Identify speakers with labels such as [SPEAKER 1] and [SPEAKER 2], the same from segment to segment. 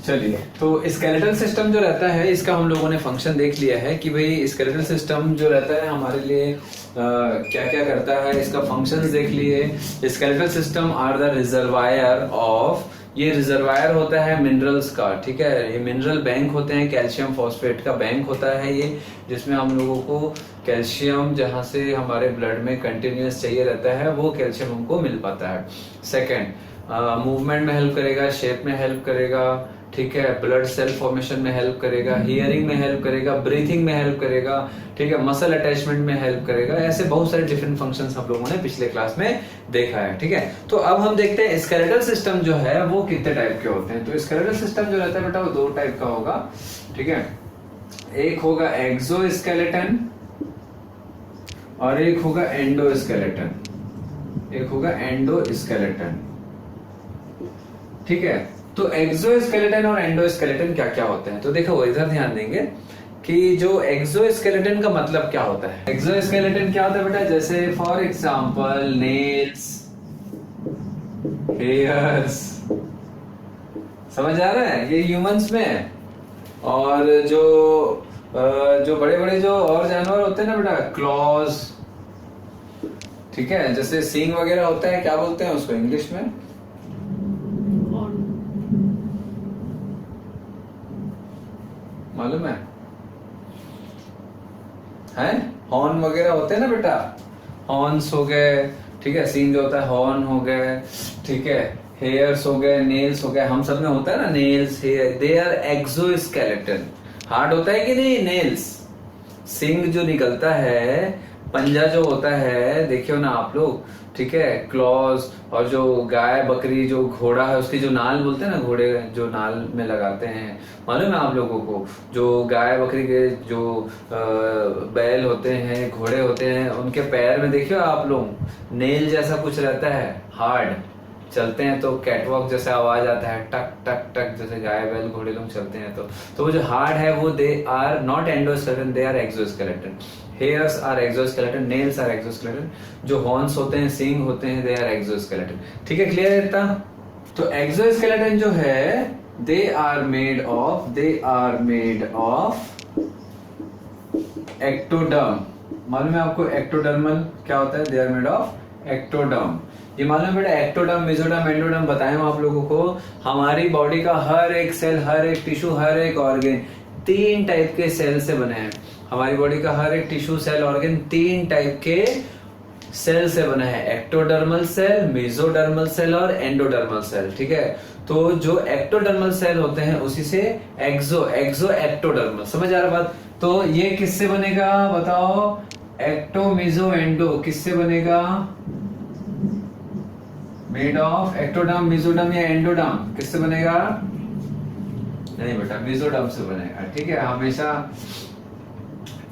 [SPEAKER 1] चलिए, तो skeletal system जो रहता है इसका हम लोगों ने फंक्शन देख लिया है कि भाई स्केलेटल सिस्टम जो रहता है हमारे लिए क्या क्या करता है, इसका फंक्शंस देख लिए। Skeletal system are the reservoir of, ये रिजर्वायर होता है मिनरल्स का, ठीक है। ये मिनरल बैंक होते हैं, कैल्शियम फॉस्फेट का बैंक होता है ये, जिसमें हम लोगों को कैल्शियम जहाँ से हमारे ब्लड में कंटिन्यूस चाहिए रहता है वो कैल्शियम हमको मिल पाता है। सेकेंड, मूवमेंट में हेल्प करेगा, शेप में हेल्प करेगा, ठीक है, ब्लड सेल फॉर्मेशन में हेल्प करेगा, हियरिंग में हेल्प करेगा, ब्रीथिंग में हेल्प करेगा, ठीक है, मसल अटैचमेंट में हेल्प करेगा। ऐसे बहुत सारे डिफरेंट फंक्शंस हम लोगों ने पिछले क्लास में देखा है, ठीक है। तो अब हम देखते हैं स्केलेटल सिस्टम जो है वो कितने टाइप के होते हैं। तो स्केलेटल सिस्टम जो रहता है बेटा वो दो टाइप का होगा, ठीक है। एक होगा एक्सोस्केलेटन और एक होगा एंडोस्केलेटन, एक होगा एंडोस्केलेटन, ठीक है। तो एक्सोस्केलेटन और एंडोस्केलेटन क्या क्या होते हैं, तो देखो इधर ध्यान देंगे कि जो एक्सोस्केलेटन का मतलब क्या होता है। एक्सोस्केलेटन क्या होता है बेटा, जैसे फॉर एग्जांपल नेल्स, हेयर्स, समझ आ रहा है, ये ह्यूमंस में है। और जो बड़े बड़े जो और जानवर होते हैं ना बेटा, क्लॉज, ठीक है, जैसे सींग वगैरह होता है, क्या बोलते हैं उसको इंग्लिश में, मालूम है हॉर्न वगैरह होते हैं ना बेटा, हॉर्न्स हो गए, ठीक है, सींग जो होता है हॉर्न हो गए, ठीक है, हेयर्स हो गए, नेल्स हो गए, हम सब में होता है ना nails, hair, they are exoskeleton. Hard होता है कि नहीं नेल्स, सिंग जो निकलता है, पंजा जो होता है, देखियो ना आप लोग, ठीक है, क्लॉज, और जो गाय बकरी जो घोड़ा है उसकी जो नाल बोलते हैं ना, घोड़े जो नाल में लगाते हैं, मालूम है आप लोगों को, जो गाय बकरी के जो बैल होते हैं, घोड़े होते हैं, उनके पैर में देखियो आप लोग नेल जैसा कुछ रहता है, हार्ड, चलते हैं तो कैटवॉक जैसा आवाज आता है, टक टक टक, जैसे गाय बैल घोड़े लोग चलते हैं तो वो जो हार्ड है वो they are not endoskeleton, they are exoskeleton. Hairs are exoskeleton, nails are exoskeleton, जो हॉर्न्स होते हैं, सींग होते हैं, दे आर एक्सोस्केलेटन, ठीक है, क्लियर है इतना। तो एक्सोस्केलेटन जो है they are made of ectoderm, मालूम है आपको एक्टोडर्मल क्या होता है, they are made of ectoderm. ये मालूम है बेटा, एक्टोडर्म, मेसोडर्म, एंडोडर्म बताएं हम आप लोगों को, हमारी बॉडी का हर एक सेल, हर एक टिश्यू, हर एक ऑर्गन तीन टाइप के सेल से बने हैं। हमारी बॉडी का हर एक टिश्यू, सेल, ऑर्गन तीन टाइप के सेल से बना है, एक्टोडर्मल सेल, मेसोडर्मल सेल और एंडोडर्मल सेल, ठीक है। तो जो एक्टोडर्मल सेल होते हैं उसी से एक्सो एक्टोडर्मल, समझ आ रहा बात। तो ये किससे बनेगा बताओ, एक्टो मेसो एंडो किससे बनेगा, मेड ऑफ एक्टोडर्म, मेसोडर्म या एंडोडर्म, किससे बनेगा, नहीं बेटा मेसोडर्म से बनेगा, ठीक है। हमेशा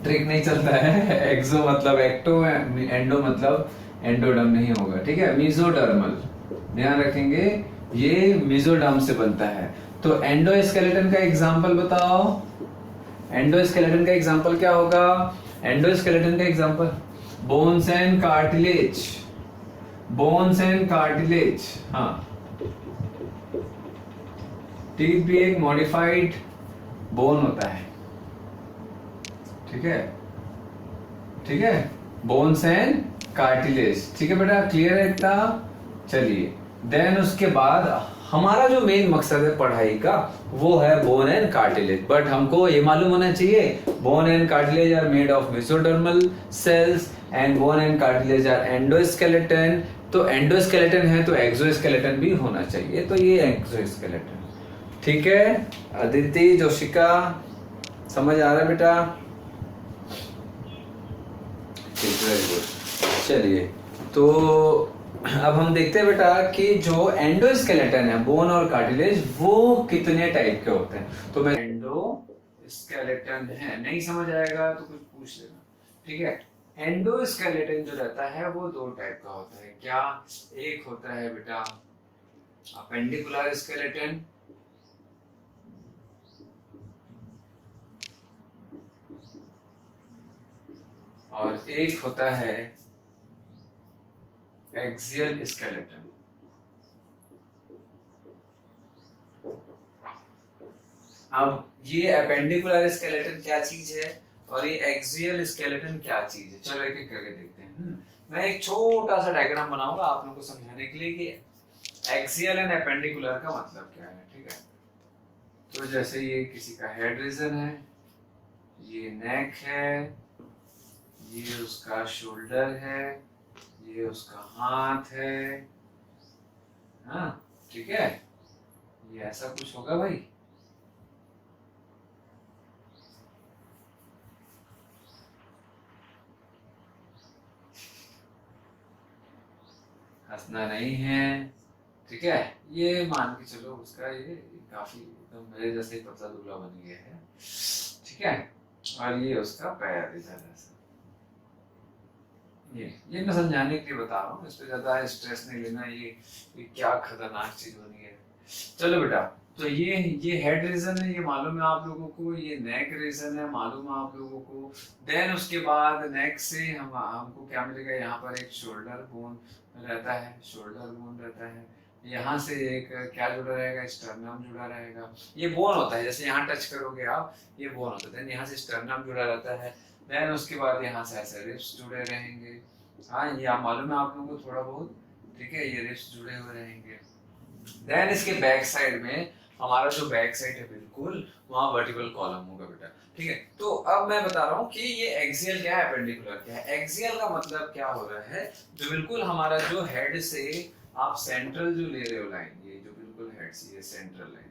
[SPEAKER 1] ट्रिक नहीं चलता है, एक्सो मतलब एक्टो, एंडो मतलब एंडोडर्म नहीं होगा, ठीक है। मेसोडर्मल ध्यान रखेंगे, ये मेसोडर्म से बनता है। तो एंडोस्केलेटन का एग्जांपल बताओ, एंडोस्केलेटन का एग्जांपल क्या होगा, एंडोस्केलेटन का example bones and cartilage, bones and cartilage, हाँ, टीथ भी एक मॉडिफाइड बोन होता है, ठीक है, ठीक है, बोन्स एंड कार्टिलेज, ठीक है बेटा, क्लियर है इतना। चलिए देन उसके बाद हमारा जो मेन मकसद है पढ़ाई का वो है बोन एंड कार्टिलेज, बट हमको ये मालूम होना चाहिए bone and cartilage are made of mesodermal cells and bone and cartilage are endoskeleton. तो एंडोस्केलेटन है तो एक्सोस्केलेटन भी होना चाहिए, तो ये एक्सोस्केलेटन, ठीक है। अदिति जोशिका समझ आ रहा है बेटा, वेरी गुड। चलिए तो अब हम देखते हैं बेटा कि जो एंडोस्केलेटन है, बोन और कार्टिलेज, वो कितने टाइप के होते हैं। तो मैं एंडोस्केलेटन है, नहीं समझ आएगा तो कुछ पूछ लेना, ठीक है। एंडोस्केलेटन जो रहता है वो दो टाइप का होता है, क्या, एक होता है बेटा अपेंडिकुलर स्केलेटन, और एक होता है एक्सियल स्केलेटन। अब ये अपेंडिकुलर स्केलेटन क्या चीज है और ये एक्सियल स्केलेटन क्या चीज है, चलो एक एक करके देखते हैं। मैं एक छोटा सा डायग्राम बनाऊंगा आप लोगों को समझाने के लिए कि एक्सियल एंड अपेंडिकुलर का मतलब क्या है, ठीक है। तो जैसे ये किसी का हेड रीजन है, ये नेक है, ये उसका शोल्डर है, ये उसका हाथ है, हाँ ठीक है, ये ऐसा कुछ होगा भाई। हंसना नहीं है, ठीक है। ये मान के चलो उसका ये काफी एकदम मेरे जैसे ही पतला दुबला बन गया है, ठीक है। और ये उसका पैर इधर ऐसा, ये मैं समझाने के लिए बता रहा हूँ, इस पे ज्यादा स्ट्रेस नहीं लेना। ये क्या खतरनाक चीज बनी है। चलो बेटा, तो ये हेड रीजन है, ये मालूम है आप लोगों को। ये नेक रीजन है, मालूम है आप लोगों को। देन उसके बाद नेक से हमको क्या मिलेगा, यहाँ पर एक शोल्डर बोन रहता है, शोल्डर बोन रहता है। यहाँ से एक क्या जुड़ा रहेगा, स्टर्नम जुड़ा रहेगा। ये बोन होता है, जैसे यहाँ टच करोगे आप, ये बोन होता है। देन यहाँ से स्टर्नम जुड़ा रहता है। देन उसके बाद यहाँ से ऐसे रिब्स जुड़े रहेंगे। हाँ, ये आप मालूम है आप लोगों को थोड़ा बहुत, ठीक है। ये रिब्स जुड़े हुए रहेंगे। देन इसके बैक साइड में हमारा जो बैक साइड है, बिल्कुल वहां वर्टिकल कॉलम होगा बेटा, ठीक है। तो अब मैं बता रहा हूँ कि ये एक्सियल क्या है, अपेंडिकुलर क्या है। एक्सियल का मतलब क्या हो रहा है, जो बिल्कुल हमारा जो हेड से आप सेंट्रल जो ले रहे हो लाइन, ये जो बिल्कुल हेड से ये सेंट्रल लाइन,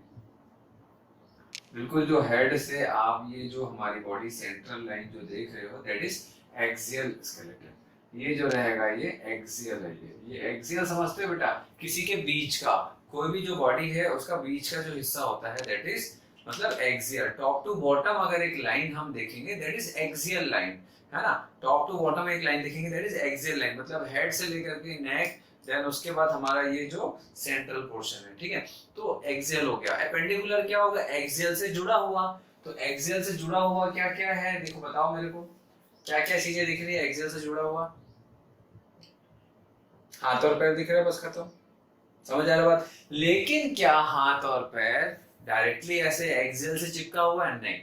[SPEAKER 1] बिल्कुल जो हेड से आप ये जो हमारी बॉडी सेंट्रल लाइन जो देख रहे हो, दैट इज एक्सियल स्केलेटन। ये जो रहेगा ये एक्सियल है। ये एक्सियल समझते हो बेटा, किसी के बीच का, कोई भी जो बॉडी है उसका बीच का जो हिस्सा होता है, दैट इज मतलब एक्सियल। टॉप टू बॉटम अगर एक लाइन हम देखेंगे, दैट इज एक्सियल लाइन, है ना। टॉप टू बॉटम एक लाइन देखेंगे, दैट इज एक्सियल लाइन, मतलब हेड से लेकर के नेक, देन उसके बाद हमारा ये जो सेंट्रल पोर्शन है, ठीक है। तो एक्सियल हो गया। एपेंडिकुलर क्या होगा, एक्सियल से जुड़ा हुआ। तो एक्सियल से जुड़ा हुआ क्या क्या है, देखो बताओ मेरे को, क्या क्या चीजें दिख रही है एक्सियल से जुड़ा हुआ। हाथ और पैर दिख रहा है, बस खत्म, समझ आ रहा बात। लेकिन क्या हाथ और पैर डायरेक्टली ऐसे एक्सियल से चिपका हुआ है, नहीं,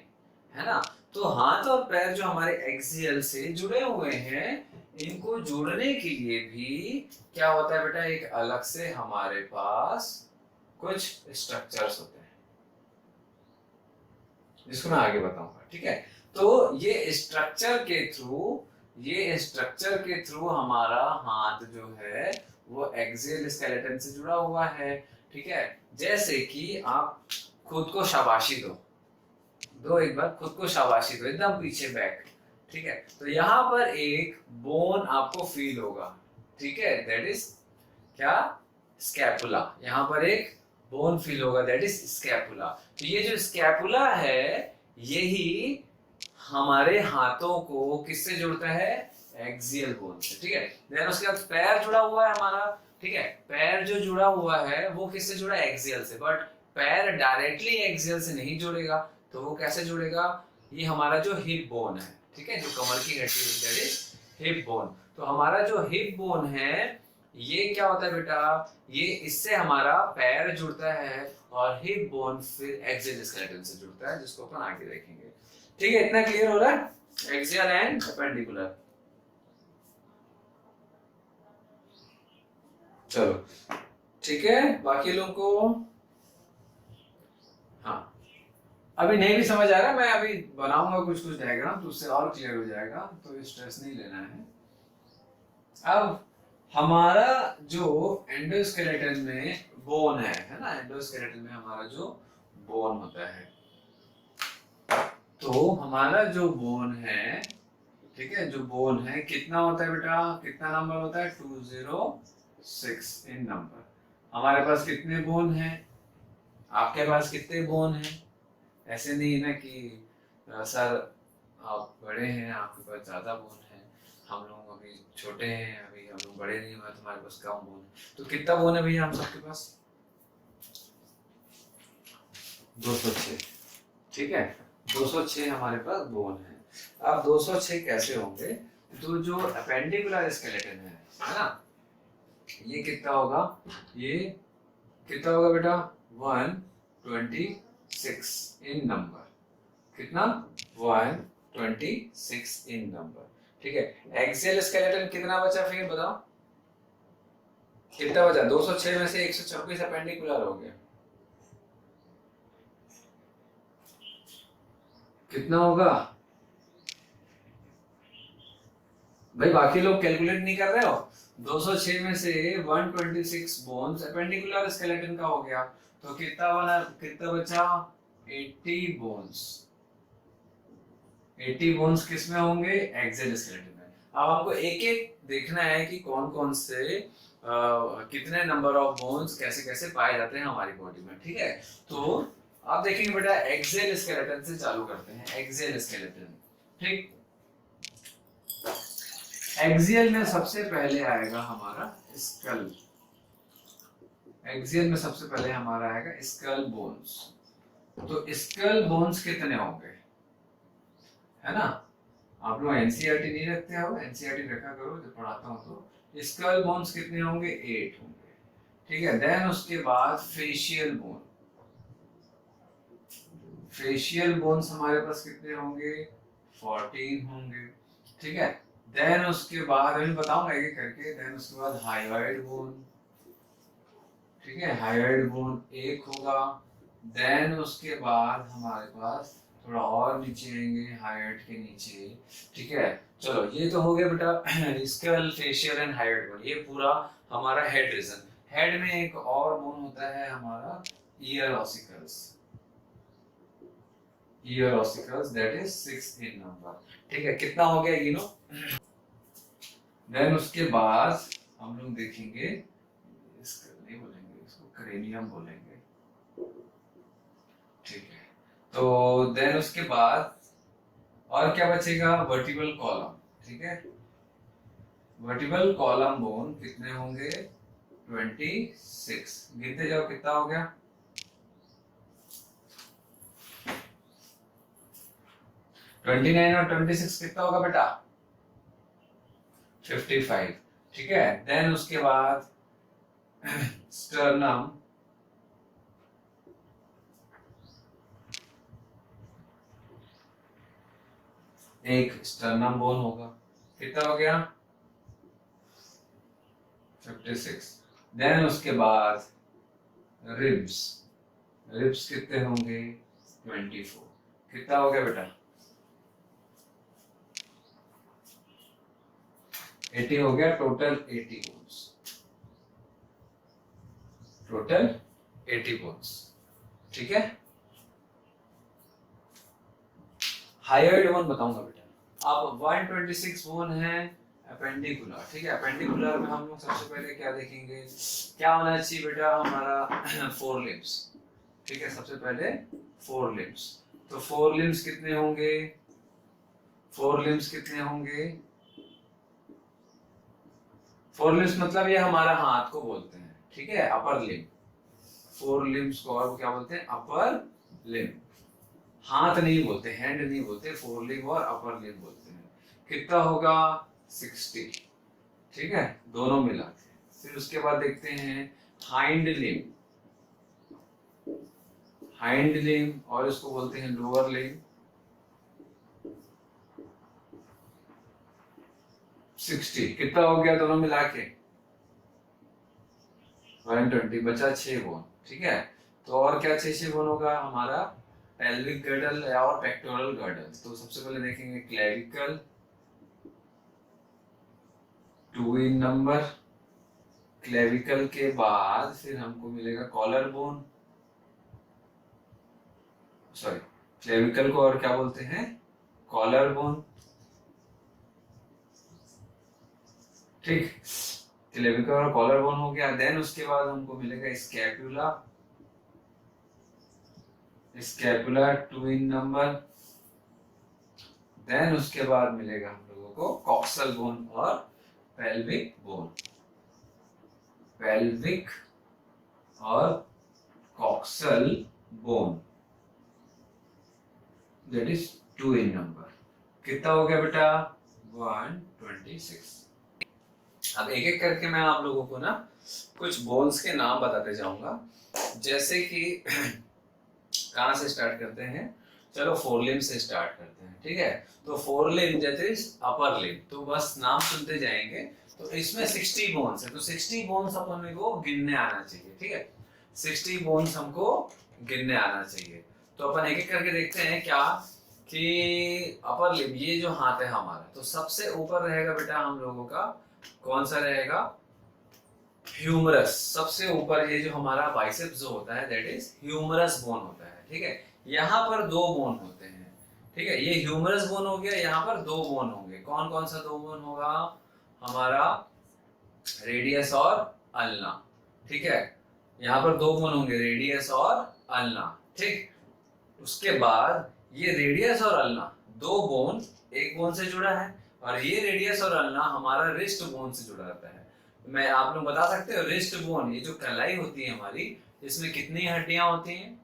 [SPEAKER 1] है ना। तो हाथ और पैर जो हमारे एक्सियल से जुड़े हुए हैं, इनको जोड़ने के लिए भी क्या होता है बेटा, एक अलग से हमारे पास कुछ स्ट्रक्चर्स होते हैं, जिसको मैं आगे बताऊंगा, ठीक है। तो ये स्ट्रक्चर के थ्रू हमारा हाथ जो है वो एक्सियल स्केलेटन से जुड़ा हुआ है, ठीक है। जैसे कि आप खुद को शाबाशी दो एक बार, खुद को शाबाशी दो एकदम पीछे बैक, ठीक है। तो यहाँ पर एक बोन आपको फील होगा, ठीक है, दैट इज क्या, स्कैपुला। यहाँ पर एक बोन फील होगा, दैट इज स्कैपुला। तो ये जो स्कैपुला है, यही हमारे हाथों को किससे जोड़ता है, एक्सियल बोन से, ठीक है। देन उसके बाद पैर जुड़ा हुआ है हमारा, ठीक है। पैर जो जुड़ा हुआ है वो किससे जुड़ा है, एक्सियल से। बट पैर डायरेक्टली एक्सियल से नहीं जुड़ेगा, तो वो कैसे जुड़ेगा, ये हमारा जो हिप बोन है, ठीक है, जो कमर की हड्डी है, दैट इज हिप बोन। तो हमारा जो हिप बोन है, ये क्या होता है बेटा, ये इससे हमारा पैर जुड़ता है और हिप बोन फिर एक्सियल स्केलेटन से जुड़ता है, जिसको अपन आगे देखेंगे, ठीक है। इतना क्लियर हो रहा है, एक्सियल एंड अपेंडिकुलर। चलो ठीक है, बाकी लोगों को हाँ अभी नहीं भी समझ आ रहा, मैं अभी बनाऊंगा कुछ कुछ डायग्राम, तो उससे और क्लियर हो जाएगा, तो स्ट्रेस नहीं लेना है। अब हमारा जो एंडोस्केलेटन में बोन है ना, एंडोस्केलेटन में हमारा जो बोन होता है, तो हमारा जो बोन है, ठीक है, जो बोन है कितना होता है बेटा, कितना नंबर होता है, 206 इन नंबर। हमारे पास कितने बोन हैं, आपके पास कितने बोन हैं। ऐसे नहीं है ना कि सर आप बड़े हैं, आपके पास ज्यादा बोन है, हम लोग अभी छोटे हैं, अभी हम लोग बड़े नहीं हुए, तुम्हारे पास कम बोन है। तो कितना बोन है भैया हम सबके पास, 206, ठीक है। 206 हमारे पास बोन है। अब 206 कैसे होंगे, तो जो अपेंडिकुलर स्केलेटन है ना, ये कितना होगा, ये कितना होगा बेटा, 126, इन नंबर। कितना? 126 इन नंबर। ठीक है, एक्सियल स्केलेटन कितना बचा फिर बताओ, कितना बचा? 206 में से 126 अपेंडिकुलर हो गया, कितना होगा भाई? बाकी लोग कैलकुलेट नहीं कर रहे हो? 206 में से 126 बोन्स अपेंडिकुलर स्केलेटन का हो गया, तो कितना बना, कितना बचा? 80 बोन्स। 80 बोन्स किस में होंगे? एक्सियल स्केलेटन में। अब हमको एक एक देखना है कि कौन कौन से कितने नंबर ऑफ बोन्स कैसे कैसे पाए जाते हैं हमारी बॉडी में। ठीक है, तो आप देखेंगे बेटा, एक्सियल स्केलेटन से चालू करते हैं। एक्सियल स्केलेटन, ठीक। एक्सियल में सबसे पहले आएगा हमारा स्कल। एक्सियल में सबसे पहले हमारा आएगा स्कल बोन्स। तो स्कल बोन्स कितने होंगे, है ना? आप लोग एनसीईआरटी नहीं रखते हो? एनसीईआरटी रखा करो जब पढ़ाता हूँ तो। स्कल बोन्स कितने होंगे? 8 होंगे। ठीक है, देन उसके बाद फेशियल बोन। फेशियल बोन्स हमारे पास कितने होंगे? 14 होंगे। ठीक है, देन उसके बाद अभी बताऊंगा एक एक करके। देन उसके बाद हाइवाइड बोन। ठीक है, हाइवाइड बोन 1 होगा। देन उसके बाद हमारे पास थोड़ा और नीचे आएंगे, हाइट के नीचे। ठीक है, चलो ये तो हो गया बेटा skull, facial and hyoid bone. ये पूरा हमारा हेड रीजन। हेड में एक और बोन होता है हमारा ear ossicles. Ear ossicles that is 6 in number. ठीक है, कितना हो गया ये नो? देन उसके बाद हम लोग देखेंगे, इसको नहीं बोलेंगे, इसको क्रेनियम बोलेंगे। ठीक है, तो देन उसके बाद और क्या बचेगा? Vertebral column. ठीक है, वर्टिबल कॉलम बोन कितने होंगे? 26। गिनते जाओ कितना हो गया? 29 और 26 कितना होगा बेटा? 55। ठीक है, देन उसके बाद स्टर्नम। एक स्टर्नम बोन होगा, कितना हो गया? 56। देन उसके बाद रिब्स। रिब्स कितने होंगे? 24। कितना हो गया बेटा? 80 हो गया। Total 80 bones. Total 80 bones. ठीक है, हायर बोन बताऊंगा बेटा। अब 126 बोन है अपेंडिकुलर। ठीक है, अपेंडिकुलर में हम लोग सबसे पहले क्या देखेंगे? क्या होना चाहिए बेटा हमारा? 4 लिम्स। ठीक है, सबसे पहले 4 लिम्स। तो 4 लिम्स कितने होंगे? 4 लिम्स कितने होंगे? 4 लिम्स मतलब ये हमारा हाथ को बोलते हैं। ठीक है, अपर लिम। 4 लिम्स को और क्या बोलते हैं? अपर लिम। हाथ नहीं बोलते, हैंड नहीं बोलते, 4 लिम और अपर लिम बोलते हैं। कितना होगा? 60। ठीक है, दोनों मिला के। फिर उसके बाद देखते हैं हाइंड लिम। हाइंड लिम और इसको बोलते हैं लोअर लिम। 60। कितना हो गया दोनों मिला के? 120। बचा 6 बोन। ठीक है, तो और क्या 6 बोन होगा हमारा? पेल्विक गर्डल और पेक्टोरल गर्डल। तो सबसे पहले देखेंगे क्लेविकल, 2 इन नंबर। क्लेविकल के बाद फिर हमको मिलेगा कॉलर बोन। सॉरी, क्लेविकल को और क्या बोलते हैं? Collar bone. ठीक, क्लेविकल और कॉलर बोन हो गया। देन उसके बाद हमको मिलेगा scapula. Scapula 2 in number. Then उसके बाद मिलेगा हम लोगों को कॉक्सल बोन और पेल्विक बोन। पेल्विक और coxal bone that is 2 in number. कितना हो गया बेटा? 126। अब एक एक करके मैं आप लोगों को ना कुछ बोन्स के नाम बताते जाऊंगा। जैसे कि कहाँ से स्टार्ट करते हैं? चलो फोर लिम्ब से स्टार्ट करते हैं, ठीक है। तो four limb that is upper limb, तो बस नाम सुनते जाएंगे। तो इसमें 60 बोन्स है, तो 60 बोन्स अपन को गिनने आना चाहिए, ठीक है। 60 बोन्स हमको गिनने आना चाहिए। तो अपन एक एक करके देखते हैं क्या कि अपर लिम्ब, ये जो हाथ है हमारा, तो सबसे ऊपर रहेगा बेटा हम लोगों का कौन सा रहेगा? ह्यूमरस। सबसे ऊपर ये जो हमारा बाइसेप्स जो होता है दैट इज ह्यूमरस बोन होता है, ठीक है। यहाँ पर दो बोन होते हैं, ठीक है। ये ह्यूमरस बोन हो गया, यहाँ पर दो बोन होंगे। कौन कौन सा दो बोन होगा? हमारा रेडियस और अल्ना, ठीक है। यहाँ पर दो बोन होंगे, रेडियस और अल्ना, ठीक। उसके बाद ये रेडियस और अल्ना दो बोन एक बोन से जुड़ा है, और ये रेडियस और अल्ना हमारा रिस्ट बोन से जुड़ा रहता है। मैं आप लोग बता सकते हो रिस्ट बोन, ये जो कलाई होती है हमारी, इसमें कितनी हड्डियां होती हैं?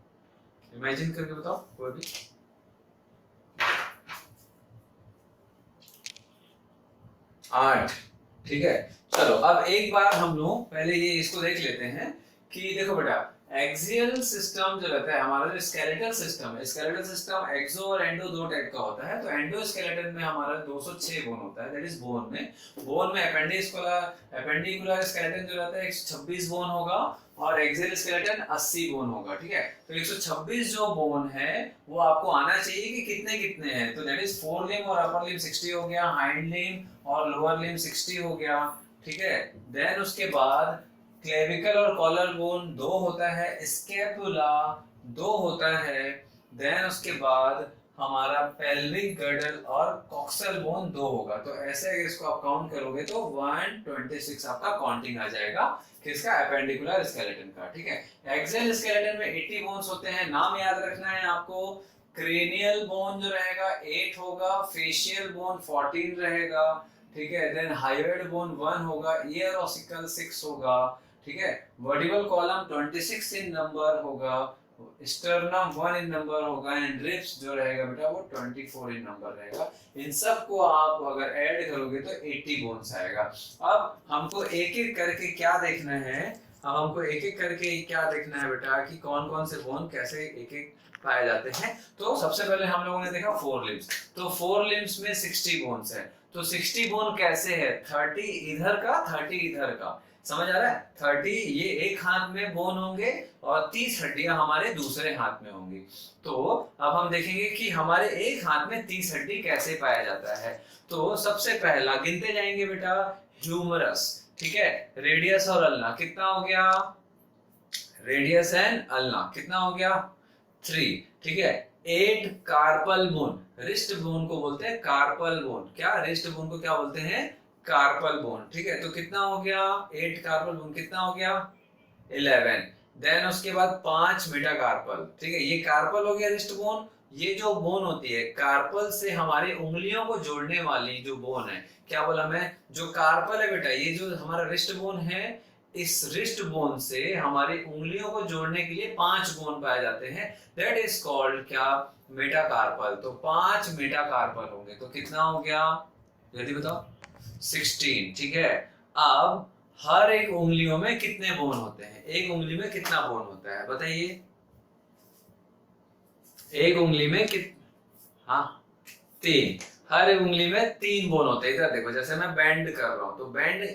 [SPEAKER 1] इमेजिन करके बताओ कोई भी। 8, ठीक है। चलो अब एक बार हम लोग पहले ये इसको देख लेते हैं कि देखो बेटा, एक्सियल सिस्टम जो रहता है हमारा, जो स्केलेटल सिस्टम है, स्केलेटल सिस्टम एक्सो और एंडो दो टाइप का होता है। तो एंडो स्केलेटन में हमारा 206 बोन होता है, दैट इज बोन में एपेंडिकुलर स्केलेटन जो रहता है 126 बोन होगा, और एक्सियल स्केलेटन 80 बोन होगा, ठीक है। तो 126 जो बोन है वो आपको आना चाहिए कि कितने कितने हैं। तो दैट इज फोर लिम्ब और अपर लिम्ब 60 हो गया, हाइंड लिम्ब और लोअर लिम्ब 60 हो गया, ठीक है। देन उसके बाद क्लेविकल और कॉलर बोन 2 होता है, स्कैपुला 2 होता है, देन उसके बाद हमारा पेल्विक गर्डल और कॉक्सल बोन 2 होगा। तो ऐसे अगर इसको आप काउंट करोगे तो 126 आपका काउंटिंग आ जाएगा किसका? एपेंडिकुलर स्केलेटन का, ठीक है। एक्सियल स्केलेटन में 80 बोन्स होते हैं, नाम याद रखना है आपको। क्रेनियल बोन जो रहेगा 8 होगा, फेशियल बोन 14 रहेगा, ठीक है। देन हायोइड बोन 1 होगा, ईयर ऑसिकल 6 होगा, ठीक है। वर्टिब्रल कॉलम 26 इन नंबर होगा, स्टर्नम 1 इन नंबर होगा, एंड रिब्स जो रहेगा बेटा वो 24 इन नंबर रहेगा। इन सब को आप अगर ऐड करोगे तो 80 बोन्स आएगा। अब हमको एक एक करके क्या देखना है? अब हमको एक एक करके क्या देखना है बेटा कि कौन कौन से बोन कैसे एक एक पाए जाते हैं। तो सबसे पहले हम लोगों ने देखा फोर लिम्स, तो फोर लिम्स में 60 बोन्स है। तो 60 बोन कैसे है? 30 इधर का 30 इधर का, समझ आ रहा है? 30 ये एक हाथ में बोन होंगे और 30 हड्डियां हमारे दूसरे हाथ में होंगी। तो अब हम देखेंगे कि हमारे एक हाथ में 30 हड्डी कैसे पाया जाता है। तो सबसे पहला गिनते जाएंगे बेटा, ह्यूमरस, ठीक है। रेडियस और अल्ना कितना हो गया? रेडियस एंड अल्ना कितना हो गया? 3, ठीक है। 8 कार्पल बोन, रिस्ट बोन को बोलते हैं कार्पल बोन। क्या रिस्ट बोन को क्या बोलते हैं? कार्पल बोन, ठीक है। तो कितना हो गया? 8 कार्पल बोन कितना हो गया? 11। देन उसके बाद 5 मेटाकार्पल, ठीक है। ये कार्पल हो गया रिस्ट बोन। ये जो बोन होती है कार्पल से हमारी उंगलियों को जोड़ने वाली जो बोन है, क्या बोला मैं? जो कार्पल है बेटा, ये जो हमारा रिस्ट बोन है, इस रिस्ट बोन से हमारी उंगलियों को जोड़ने के लिए 5 बोन पाए जाते हैं, दैट इज कॉल्ड क्या? मेटाकार्पल। तो 5 मेटाकार्पल होंगे, तो कितना हो गया? जल्दी बताओ। 16, ठीक है। अब हर एक उंगलियों में कितने बोन होते हैं? एक उंगली में कितना बोन होता है बताइए? एक उंगली में हाँ 3। हर एक उंगली में 3 बोन होते हैं। इधर देखो, जैसे मैं बैंड कर रहा हूं, तो बैंड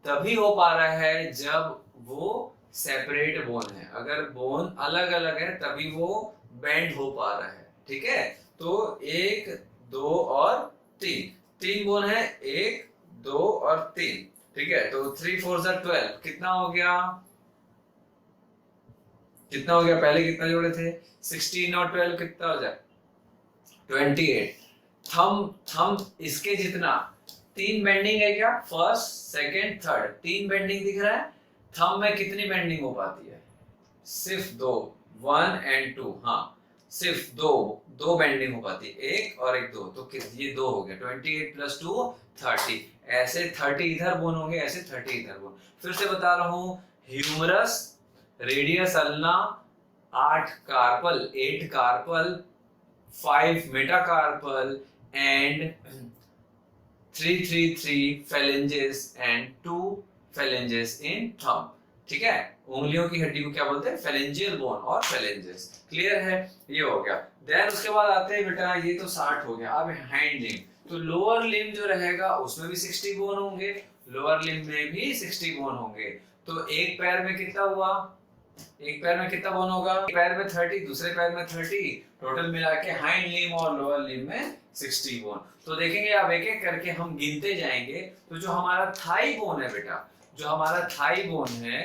[SPEAKER 1] तभी हो पा रहा है जब वो सेपरेट बोन है। अगर बोन अलग अलग है तभी वो बैंड हो पा रहा है, ठीक है। तो 1, 2 और 3 बोन है, 1, 2 और 3, ठीक है। तो 3 4 12 कितना हो गया? कितना हो गया? पहले कितना जोड़े थे? 16 और 12 कितना हो जाए? 28। थंब इसके जितना 3 बेंडिंग है क्या? फर्स्ट, सेकंड, थर्ड, 3 बेंडिंग दिख रहा है। थंब में कितनी बेंडिंग हो पाती है? सिर्फ 2, 1 एंड 2। हाँ, सिर्फ दो बेंडिंग हो पाती है, 1 और 1 2। तो ये 2 हो गया, 28 + 2 30। ऐसे 30 इधर बोन होंगे, ऐसे 30 इधर बोन। फिर से बता रहा हूं, humerus, radius ulna, 8 carpal, 5 metacarpal and 3 phalanges and 2 phalanges in thumb. ठीक है, उंगलियों की हड्डी को क्या बोलते हैं, फेलेंजियल बोन और फेलेंजेस। क्लियर है, ये हो गया। देन उसके बाद आते हैं बेटा, ये तो 60 हो गया। अब हैंड लिम्ब, तो लोअर लिम्ब जो रहेगा उसमें भी 60 बोन होंगे, लोअर लिम्ब में भी 60 बोन होंगे। तो एक पैर में कितना हुआ, एक पैर में कितना बोन होगा, एक पैर में 30, दूसरे पैर में 30, टोटल मिला के हाइंड लिम्ब और लोअर लिम्ब में 60 बोन। तो देखेंगे अब एक एक करके हम गिनते जाएंगे। तो जो हमारा थाई बोन है बेटा, जो हमारा थाई बोन है,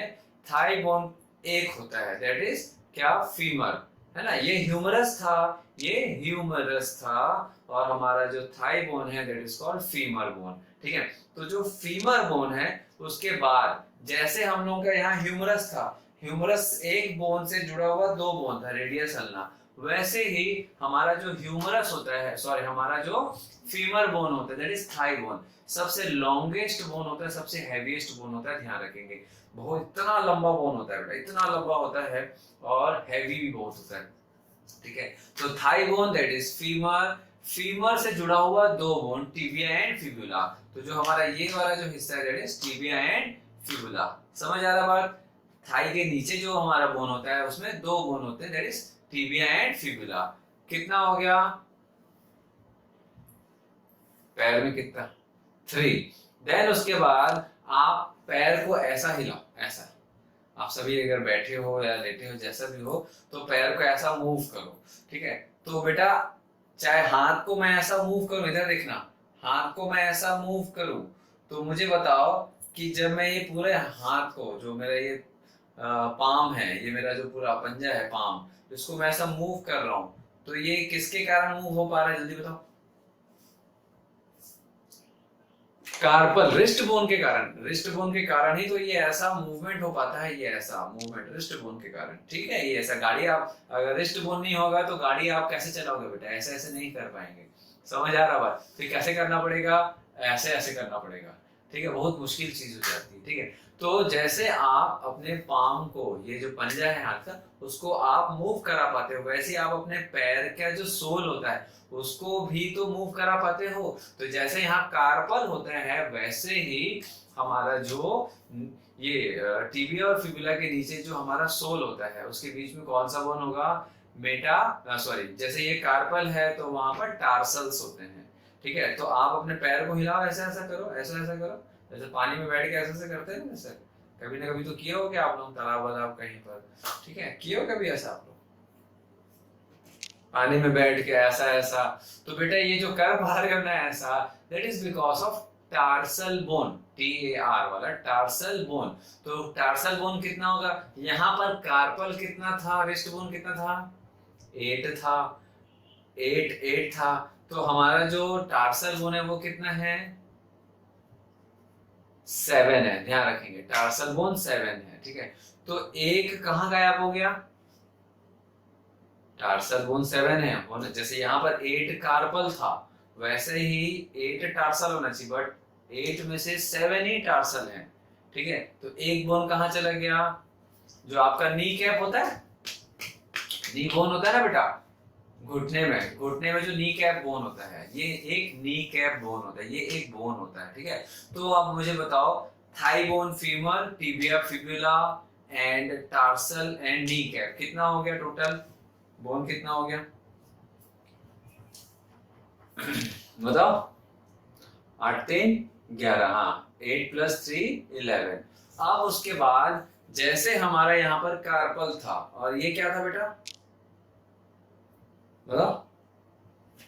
[SPEAKER 1] थाई बोन एक होता है, दैट इज क्या, फीमर, है ना। ये ह्यूमरस था, ये ह्यूमरस था, और हमारा जो थाई बोन है that is called femur bone. ठीक है, तो जो फीमर बोन है उसके बाद जैसे हम लोगों का यहाँ ह्यूमरस था, ह्यूमरस एक बोन से जुड़ा हुआ दो बोन था, रेडियस अल्ना, वैसे ही हमारा जो ह्यूमरस होता है, सॉरी हमारा जो फीमर बोन होता है दैट इज थाई बोन, सबसे लॉन्गेस्ट बोन होता है, सबसे हैवीएस्ट बोन होता है, ध्यान रखेंगे। बहुत इतना लंबा बोन होता है बेटा, इतना लंबा होता है और हैवी भी बहुत होता है। ठीक है, तो thigh bone that is femur, femur से जुड़ा हुआ दो बोन, टिबिया एंड फिबुला। तो जो हमारा ये वाला जो हिस्सा है that is tibia and fibula. समझ आ रहा बात? थाई के नीचे जो हमारा बोन होता है उसमें दो बोन होते हैं, that is tibia and fibula. कितना हो गया, पैर में कितना, 3। देन उसके बाद आप पैर को ऐसा हिलाओ, ऐसा, आप सभी अगर बैठे हो या लेटे हो जैसा भी हो, तो पैर को ऐसा मूव करो। ठीक है, तो बेटा चाहे हाथ को मैं ऐसा मूव करूं, इधर देखना, हाथ को मैं ऐसा मूव करूं, तो मुझे बताओ कि जब मैं ये पूरे हाथ को, जो मेरा ये पाम है, ये मेरा जो पूरा पंजा है पाम, इसको मैं ऐसा मूव कर रहा हूं, तो ये किसके कारण मूव हो पा रहा है, जल्दी बताओ। कार्पल, रिस्ट बोन के कारण, रिस्ट बोन के कारण ही तो ये ऐसा मूवमेंट हो पाता है, ये ऐसा मूवमेंट रिस्ट बोन के कारण। ठीक है, ये ऐसा गाड़ी, आप अगर रिस्ट बोन नहीं होगा तो गाड़ी आप कैसे चलाओगे बेटा, ऐसे ऐसे नहीं कर पाएंगे। समझ आ रहा बात? तो कैसे करना पड़ेगा, ऐसे ऐसे करना पड़ेगा। ठीक है, बहुत मुश्किल चीज हो जाती है। ठीक है, तो जैसे आप अपने पाम को, ये जो पंजा है हाथ का, उसको आप मूव करा पाते हो, वैसे आप अपने पैर का जो सोल होता है उसको भी तो मूव करा पाते हो। तो जैसे यहाँ कार्पल होता है, वैसे ही हमारा जो ये टिबिया और फिबुला के नीचे जो हमारा सोल होता है, उसके बीच में कौन सा बोन होगा, मेटा, सॉरी, जैसे ये कार्पल है तो वहां पर टार्सल्स होते हैं। ठीक है, तो आप अपने पैर को हिलाओ, ऐसा ऐसा करो, ऐसा ऐसा करो, जैसे पानी में बैठ के ऐसे ऐसे करते हैं ना, ऐसे कभी ना कभी तो किए हो क्या आप लोग, तालाब वालाब कहीं पर, ठीक है, किए हो कभी ऐसा आप लोग, पानी में बैठ के ऐसा ऐसा। तो बेटा ये जो कर पा रहे हो ना ऐसा, that is because of tarsal bone, TAR वाला टार्सल बोन। तो टार्सल बोन कितना होगा, यहाँ पर कार्पल कितना था, रिस्ट बोन कितना था, 8 था, 8 था। तो हमारा जो टार्सल बोन है वो कितना है, 7 है, ध्यान रखेंगे, टार्सल बोन 7 है। ठीक है, तो एक कहाँ गायब हो गया, टार्सल बोन 7 है, जैसे यहाँ पर 8 कार्पल था, वैसे ही 8 टार्सल होना चाहिए, बट 8 में से 7 ही टार्सल है। ठीक है, तो एक बोन कहाँ चला गया, जो आपका नी कैप होता है, नी बोन होता है ना बेटा, घुटने में जो नी कैप बोन होता है, ये एक नी कैप बोन होता है, ये एक बोन होता है। ठीक है, तो अब मुझे बताओ, Thai bone, femur, tibia, fibula and tarsal and knee cap, कितना हो गया टोटल बोन, कितना हो गया बताओ, 8 3 11, हाँ, 8 + 3 11। अब उसके बाद जैसे हमारा यहाँ पर कार्पल था, और ये क्या था बेटा बताओ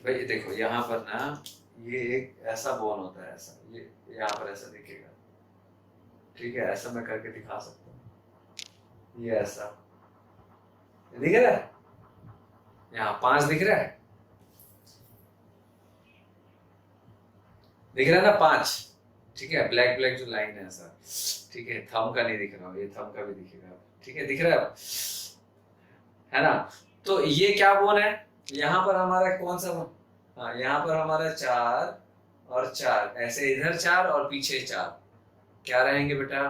[SPEAKER 1] भाई, देखो यहाँ पर ना ये एक ऐसा बोन होता है, ऐसा, ये यहाँ पर ऐसा दिखेगा। ठीक है, ऐसा मैं करके दिखा सकता हूँ, ये ऐसा दिख रहा है, यहाँ 5 दिख रहा है, दिख रहा है ना 5। ठीक है, ब्लैक ब्लैक जो लाइन है ऐसा। ठीक है, थंब का नहीं दिख रहा, ये थंब का भी दिखेगा। ठीक है, दिख रहा है ना। तो ये क्या बोन है, यहाँ पर हमारा कौन सा बोन, हाँ, यहाँ पर हमारा 4 और 4, ऐसे इधर 4 और पीछे 4, क्या रहेंगे बेटा,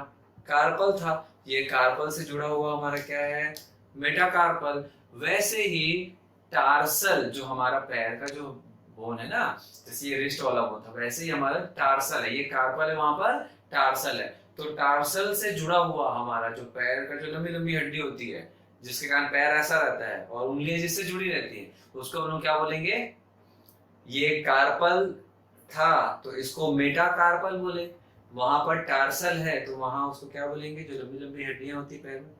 [SPEAKER 1] कार्पल था। ये कार्पल से जुड़ा हुआ हमारा क्या है, मेटाकार्पल। वैसे ही टार्सल, जो हमारा पैर का जो बोन है ना, जैसे ये रिस्ट वाला बोन था, वैसे ही हमारा टार्सल है, ये कार्पल है, वहां पर टार्सल है। तो टार्सल से जुड़ा हुआ हमारा जो पैर का जो लंबी लंबी हड्डी होती है, जिसके कारण पैर ऐसा रहता है और उंगलियां जिससे जुड़ी रहती है, उसको हम लोग क्या बोलेंगे? ये कार्पल था तो इसको मेटाकार्पल बोले। वहां पर टार्सल है तो वहां उसको क्या बोलेंगे? जो लंबी लंबी हड्डियां होती है पैर में,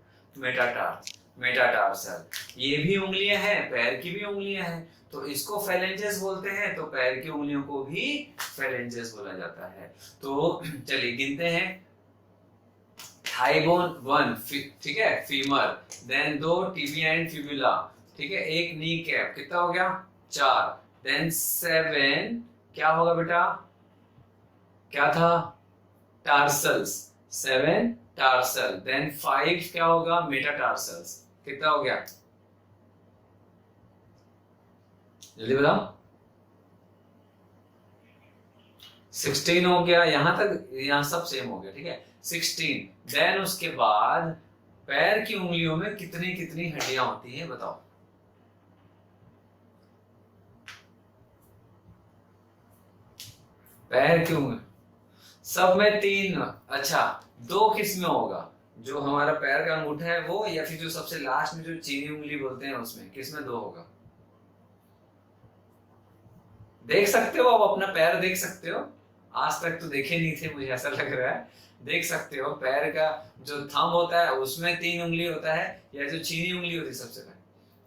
[SPEAKER 1] मेटाटार्सल। ये भी उंगलियां हैं, पैर की भी उंगलियां हैं, तो इसको फेलेंजेस बोलते हैं। तो पैर की उंगलियों को भी फेलेंजेस बोला जाता है। तो चलिए गिनते हैं। थाई बोन 1, ठीक है, femur, then 2 tibia and fibula, ठीक है, एक नी कैप, कितना हो गया? 4, देन 7, क्या होगा बेटा? क्या था? टार्सल्स, 7 टार्सल, देन 5 क्या होगा? मेटाटार्सल्स, कितना हो गया? जल्दी बताओ। 16 हो गया, यहां तक, यहां सब सेम हो गया, ठीक है, 16। देन उसके बाद पैर की उंगलियों में कितनी कितनी हड्डियां होती हैं बताओ? पैर की उंगली सब में 3। अच्छा, 2 किस में होगा? जो हमारा पैर का अंगूठा है वो, या फिर जो सबसे लास्ट में जो चीनी उंगली बोलते हैं उसमें, किस में 2 होगा? देख सकते हो, आप अपना पैर देख सकते हो। आज तक तो देखे नहीं थे, मुझे ऐसा लग रहा है। देख सकते हो पैर का जो थंब होता है उसमें 3 उंगली होता है, या जो चीनी उंगली होती है सबसे पहले,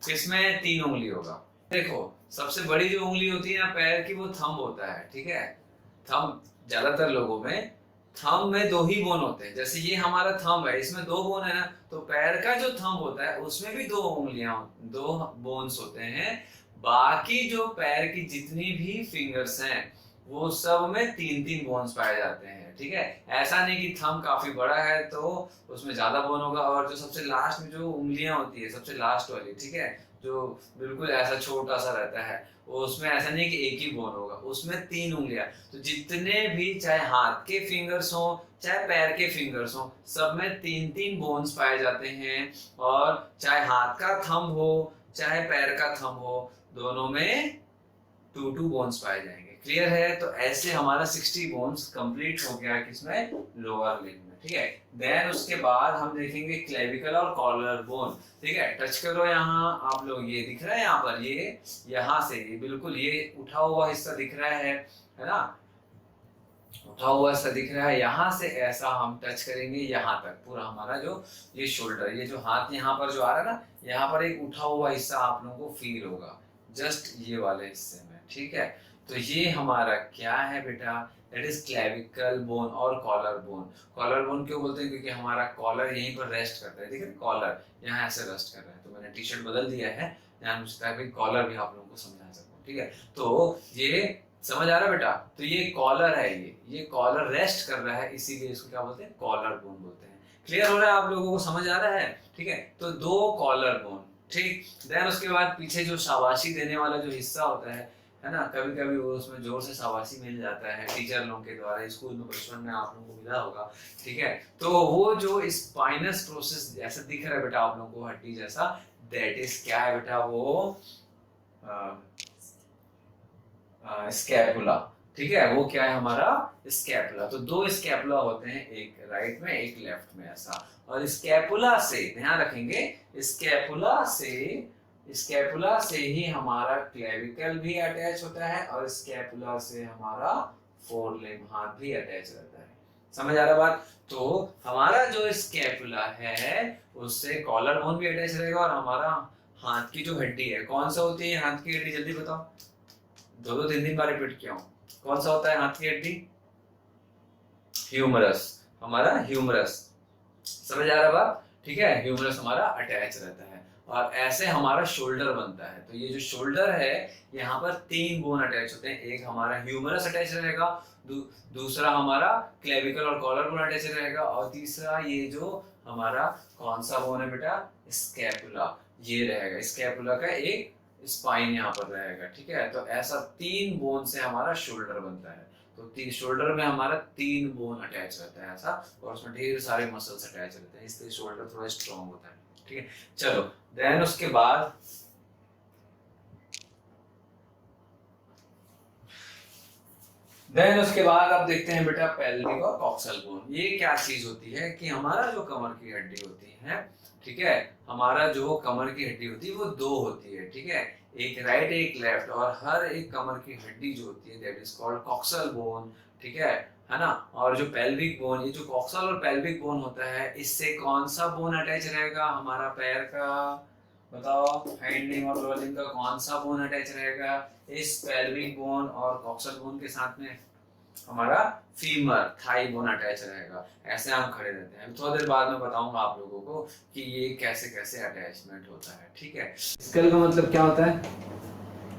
[SPEAKER 1] किसमें 3 उंगली होगा? देखो, सबसे बड़ी जो उंगली होती है ना पैर की, वो थंब होता है, ठीक है। थंब ज्यादातर लोगों में, थंब में 2 ही बोन होते हैं। जैसे ये हमारा थंब है, इसमें 2 बोन है ना, तो पैर का जो थंब होता है उसमें भी 2 उंगलियां, 2 बोन्स होते हैं। बाकी जो पैर की जितनी भी फिंगर्स हैं वो सब में 3-3 बोन्स पाए जाते हैं, ठीक है। ऐसा नहीं कि थंब काफी बड़ा है तो उसमें ज्यादा बोन होगा, और जो सबसे लास्ट में जो उंगलियां होती है, सबसे लास्ट वाली, ठीक है, जो बिल्कुल ऐसा छोटा सा रहता है, उसमें ऐसा नहीं कि एक ही बोन होगा, उसमें 3 उंगलियां। तो जितने भी, चाहे हाथ के फिंगर्स हो चाहे पैर के फिंगर्स हो, सब में 3-3 बोन्स पाए जाते हैं। और चाहे हाथ का थंब हो चाहे पैर का थंब हो, दोनों में 2-2 बोन्स पाए जाएंगे। क्लियर है? तो ऐसे हमारा 60 बोन्स कंप्लीट हो गया किसमें? लोअर लिम्ब में, ठीक है। देन उसके बाद हम देखेंगे क्लेविकल और कॉलर बोन, ठीक है। टच करो यहाँ आप लोग, ये दिख रहा है यहाँ पर, ये यहाँ से ये बिल्कुल ये उठा हुआ हिस्सा दिख रहा है ना, उठा हुआ हिस्सा दिख रहा है। यहाँ से ऐसा हम टच करेंगे यहाँ तक, पूरा हमारा जो ये शोल्डर, ये जो हाथ यहाँ पर जो आ रहा है ना, यहाँ पर एक उठा हुआ हिस्सा आप लोगों को फील होगा, जस्ट ये वाले हिस्से में, ठीक है। तो ये हमारा क्या है बेटा? दैट इज क्लेविकल बोन और कॉलर बोन। कॉलर बोन क्यों बोलते हैं? क्योंकि हमारा कॉलर यहीं पर रेस्ट करता है, ठीक है, कॉलर यहाँ ऐसे रेस्ट कर रहा है। तो मैंने टी शर्ट बदल दिया है, ताकि कॉलर भी आप लोगों को समझा सकूं, ठीक है। तो ये समझ आ रहा है बेटा? तो ये कॉलर है, ये कॉलर रेस्ट कर रहा है, इसीलिए इसको क्या बोलते हैं? कॉलर बोन बोलते हैं। क्लियर हो रहा है आप लोगों को? समझ आ रहा है? ठीक है, तो 2 कॉलर बोन, ठीक। देन उसके बाद पीछे जो शाबाशी देने वाला जो हिस्सा होता है ना, कभी कभी वो उसमें जोर से शाबाशी मिल जाता है टीचर लोगों के द्वारा, स्कूल में बचपन में आप लोगों को मिला होगा, ठीक है। तो वो जो स्पाइनस प्रोसेस जैसा दिख रहा है बेटा आप लोगों को, हड्डी जैसा, दैट इज क्या है बेटा? वो स्कैपुला, ठीक है। वो क्या है? हमारा स्कैपुला। तो 2 स्कैपुला होते हैं, एक राइट में एक लेफ्ट में, ऐसा। और स्कैपुला से, ध्यान रखेंगे, स्कैपुला से ही हमारा क्लेविकल भी अटैच होता है, और स्कैपुला से हमारा फोरलिम्ब, हाथ भी अटैच रहता है। समझ आ रहा बात? तो हमारा जो स्कैपुला है उससे कॉलर बोन भी अटैच रहेगा, और हमारा हाथ की जो हड्डी है, कौन सा होती है हाथ की हड्डी? जल्दी बताओ, 2-3 बार रिपीट किया हूं। कौन सा होता है हाथ की हड्डी? ह्यूमरस, हमारा ह्यूमरस। समझ आ रहा बात? ठीक है, ह्यूमरस हमारा अटैच रहता है। और ऐसे हमारा शोल्डर बनता है। तो ये जो शोल्डर है, यहाँ पर 3 बोन अटैच होते हैं। एक हमारा ह्यूमरस अटैच रहेगा, दूसरा हमारा क्लेविकल और कॉलर बोन अटैच रहेगा, और तीसरा ये जो हमारा कौन सा बोन है बेटा? स्कैपुला, ये रहेगा। स्कैपुला का एक स्पाइन यहाँ पर रहेगा, ठीक है। तो ऐसा 3 बोन से हमारा शोल्डर बनता है। तो शोल्डर में हमारा 3 बोन अटैच रहता है ऐसा, और उसमें ढेर सारे मसल्स अटैच रहते हैं, इसलिए शोल्डर थोड़ा स्ट्रॉन्ग होता है, ठीक है। चलो, देन उसके बाद देन उसके बाद आप देखते हैं बेटा पेल्विक और कॉक्सल बोन। ये क्या चीज होती है कि हमारा जो कमर की हड्डी होती है, ठीक है, हमारा जो कमर की हड्डी होती है वो दो होती है, ठीक है, एक राइट एक लेफ्ट, और हर एक कमर की हड्डी जो होती है that is called coxal bone, ठीक है ना। और जो पेल्विक बोन, ये जो कॉक्सल और पेल्विक बोन होता है, इससे कौन सा बोन अटैच रहेगा, हमारा पैर का, बताओ, हाइंडिंग और लोअर लिम्ब का कौन सा बोन अटैच रहेगा इस पेल्विक बोन और कॉक्सल बोन के साथ में, हमारा फीमर थाई बोन अटैच रहेगा। ऐसे हम खड़े रहते हैं। थोड़ी देर बाद में बताऊंगा आप लोगों को कि ये कैसे कैसे अटैचमेंट होता है, ठीक है। स्कल का मतलब क्या होता है,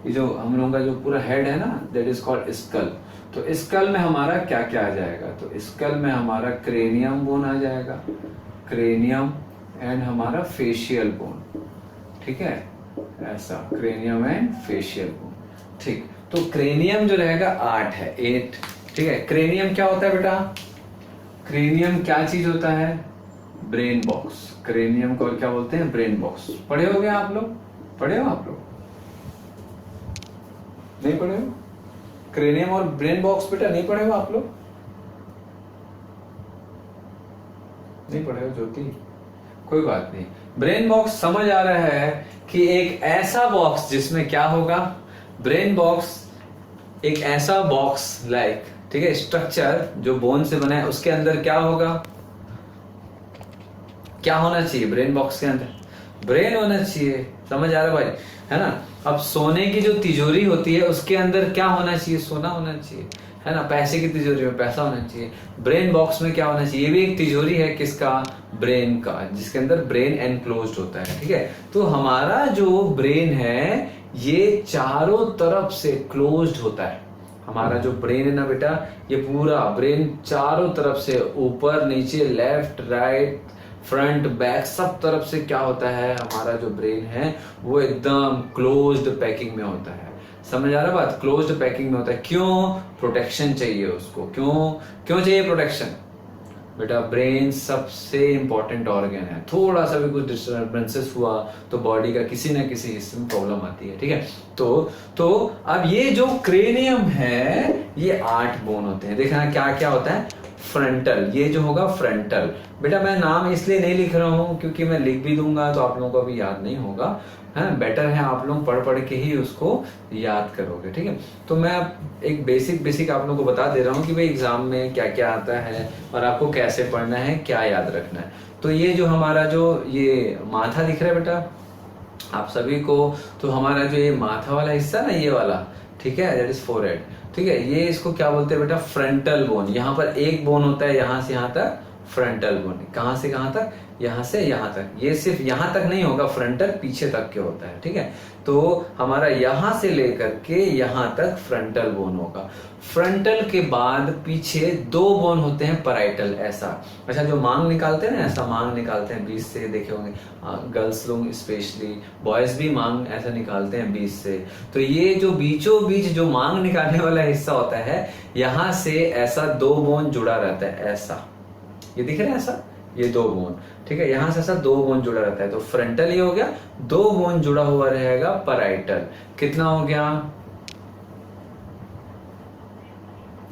[SPEAKER 1] ये जो हम लोगों का जो पूरा हेड है ना, दैट इज कॉल्ड स्कल। तो स्कल में हमारा क्या क्या आ जाएगा, तो स्कल में हमारा क्रेनियम बोन आ जाएगा, क्रेनियम एंड हमारा फेशियल बोन, ठीक है, ऐसा क्रेनियम एंड फेशियल बोन, ठीक। तो क्रेनियम जो रहेगा 8 है, 8, ठीक है। क्रेनियम क्या होता है बेटा, क्रेनियम क्या चीज होता है, ब्रेन बॉक्स। क्रेनियम को क्या बोलते हैं, ब्रेन बॉक्स। पढ़े हो गए आप लोग, पढ़े हो आप लोग, नहीं पढ़े हो, क्रेनियम और ब्रेन बॉक्स बेटा नहीं पढ़े हो आप लोग, नहीं पढ़े हो ज्योति, कोई बात नहीं। ब्रेन बॉक्स समझ आ रहा है कि एक ऐसा बॉक्स जिसमें क्या होगा, ब्रेन बॉक्स एक ऐसा बॉक्स लाइक, ठीक है, स्ट्रक्चर जो बोन से बना है, उसके अंदर क्या होगा, क्या होना चाहिए ब्रेन बॉक्स के अंदर, ब्रेन होना चाहिए। समझ आ रहा है भाई, है ना। अब सोने की जो तिजोरी होती है उसके अंदर क्या होना चाहिए, सोना होना चाहिए, है ना। पैसे की तिजोरी में पैसा होना चाहिए, ब्रेन बॉक्स में क्या होना चाहिए, ये भी एक तिजोरी है, किसका, ब्रेन का, जिसके अंदर ब्रेन एनक्लोज्ड होता है, ठीक है। तो हमारा जो ब्रेन है ये चारों तरफ से क्लोज्ड होता है। हमारा जो ब्रेन है ना बेटा, ये पूरा ब्रेन चारों तरफ से, ऊपर नीचे लेफ्ट राइट फ्रंट बैक सब तरफ से क्या होता है, हमारा जो ब्रेन है वो एकदम क्लोज्ड पैकिंग में होता है। समझ आ रहा बात, क्लोज्ड पैकिंग में होता है। क्यों, प्रोटेक्शन चाहिए उसको। क्यों क्यों चाहिए प्रोटेक्शन बेटा, ब्रेन सबसे इंपॉर्टेंट ऑर्गन है, थोड़ा सा भी कुछ डिस्टर्बेंसेस हुआ तो बॉडी का किसी ना किसी हिस्से में प्रॉब्लम आती है, ठीक है। तो अब ये जो क्रेनियम है ये 8 बोन होते हैं। देखना क्या क्या होता है, फ्रंटल, ये जो होगा फ्रंटल, बेटा मैं नाम इसलिए नहीं लिख रहा हूं क्योंकि मैं लिख भी दूंगा तो आप लोगों को अभी याद नहीं होगा, है, बेटर है आप लोग पढ़ पढ़ के ही उसको याद करोगे, ठीक है। तो मैं एक बेसिक आप लोगों को बता दे रहा हूँ कि भाई एग्जाम में क्या क्या आता है और आपको कैसे पढ़ना है, क्या याद रखना है। तो ये जो हमारा जो ये माथा दिख रहा है बेटा आप सभी को, तो हमारा जो ये माथा वाला हिस्सा ना, ये वाला, ठीक है, दैट इज फोरहेड, ठीक है, ये इसको क्या बोलते हैं बेटा, फ्रंटल बोन। यहाँ पर एक बोन होता है यहाँ से यहाँ तक, फ्रंटल बोन, कहाँ से कहाँ तक, यहाँ से यहाँ तक। ये सिर्फ यहाँ तक नहीं होगा, फ्रंटल पीछे तक के होता है, ठीक है। तो हमारा यहाँ से लेकर के यहाँ तक फ्रंटल बोन होगा। फ्रंटल के बाद पीछे 2 बोन होते हैं पैराइटल, ऐसा, अच्छा, जो मांग निकालते हैं ना, ऐसा मांग निकालते हैं 20 से, देखे होंगे गर्ल्स लोग स्पेशली, बॉयज भी मांग ऐसा निकालते हैं 20 से। तो ये जो बीचों बीच जो मांग निकालने वाला हिस्सा होता है, यहाँ से ऐसा 2 बोन जुड़ा रहता है, ऐसा, ये दिख रहा है ऐसा, ये 2 बोन, ठीक है, यहां से ऐसा 2 बोन जुड़ा रहता है। तो फ्रंटल ये हो गया, 2 बोन जुड़ा हुआ रहेगा पैराइटल, कितना हो गया,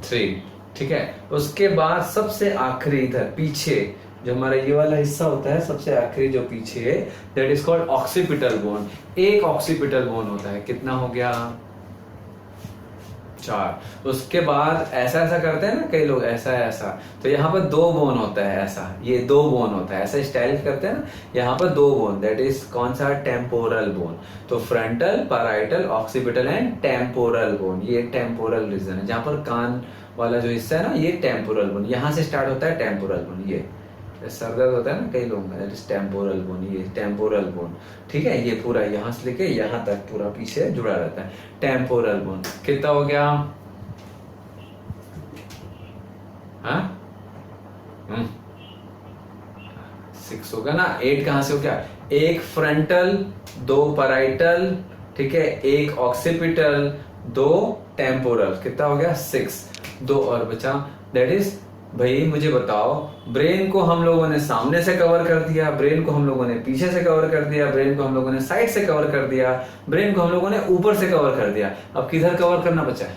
[SPEAKER 1] 3, ठीक है। उसके बाद सबसे आखिरी इधर पीछे जो हमारा ये वाला हिस्सा होता है, सबसे आखिरी जो पीछे है, that is called occipital bone. एक ऑक्सीपिटल बोन होता है, कितना हो गया, 4। उसके बाद ऐसा ऐसा करते हैं ना कई लोग, ऐसा ऐसा, तो यहाँ पर 2 बोन होता है, ऐसा, ये 2 बोन होता है, ऐसा स्टाइल करते हैं ना, यहाँ पर 2 बोन, दैट इज कौन सा, टेम्पोरल बोन। तो frontal, parietal, occipital and temporal bone, ये टेम्पोरल रीजन है, जहां पर कान वाला जो हिस्सा है ना, ये टेम्पोरल बोन, यहाँ से स्टार्ट होता है टेम्पोरल बोन। ये सर दर्द होता है ना कई लोगों का, दैट इज टेम्पोरल बोन, ये टेम्पोरल बोन, ठीक है। ये पूरा यहाँ से लेके यहाँ तक पूरा पीछे जुड़ा रहता है, टेम्पोरल बोन। कितना हो गया, हाँ 6 होगा ना, 8 कहां से हो गया, 1 फ्रंटल, 2 पैराइटल, ठीक है, 1 ऑक्सीपिटल, 2 टेम्पोरल, कितना हो गया, 6, 2 और बचा, दैट इज, भाई मुझे बताओ, ब्रेन को हम लोगों ने सामने से कवर कर दिया, ब्रेन को हम लोगों ने पीछे से कवर कर दिया, ब्रेन को हम लोगों ने साइड से कवर कर दिया, ब्रेन को हम लोगों ने ऊपर से कवर कर दिया, अब किधर कवर करना बचा है,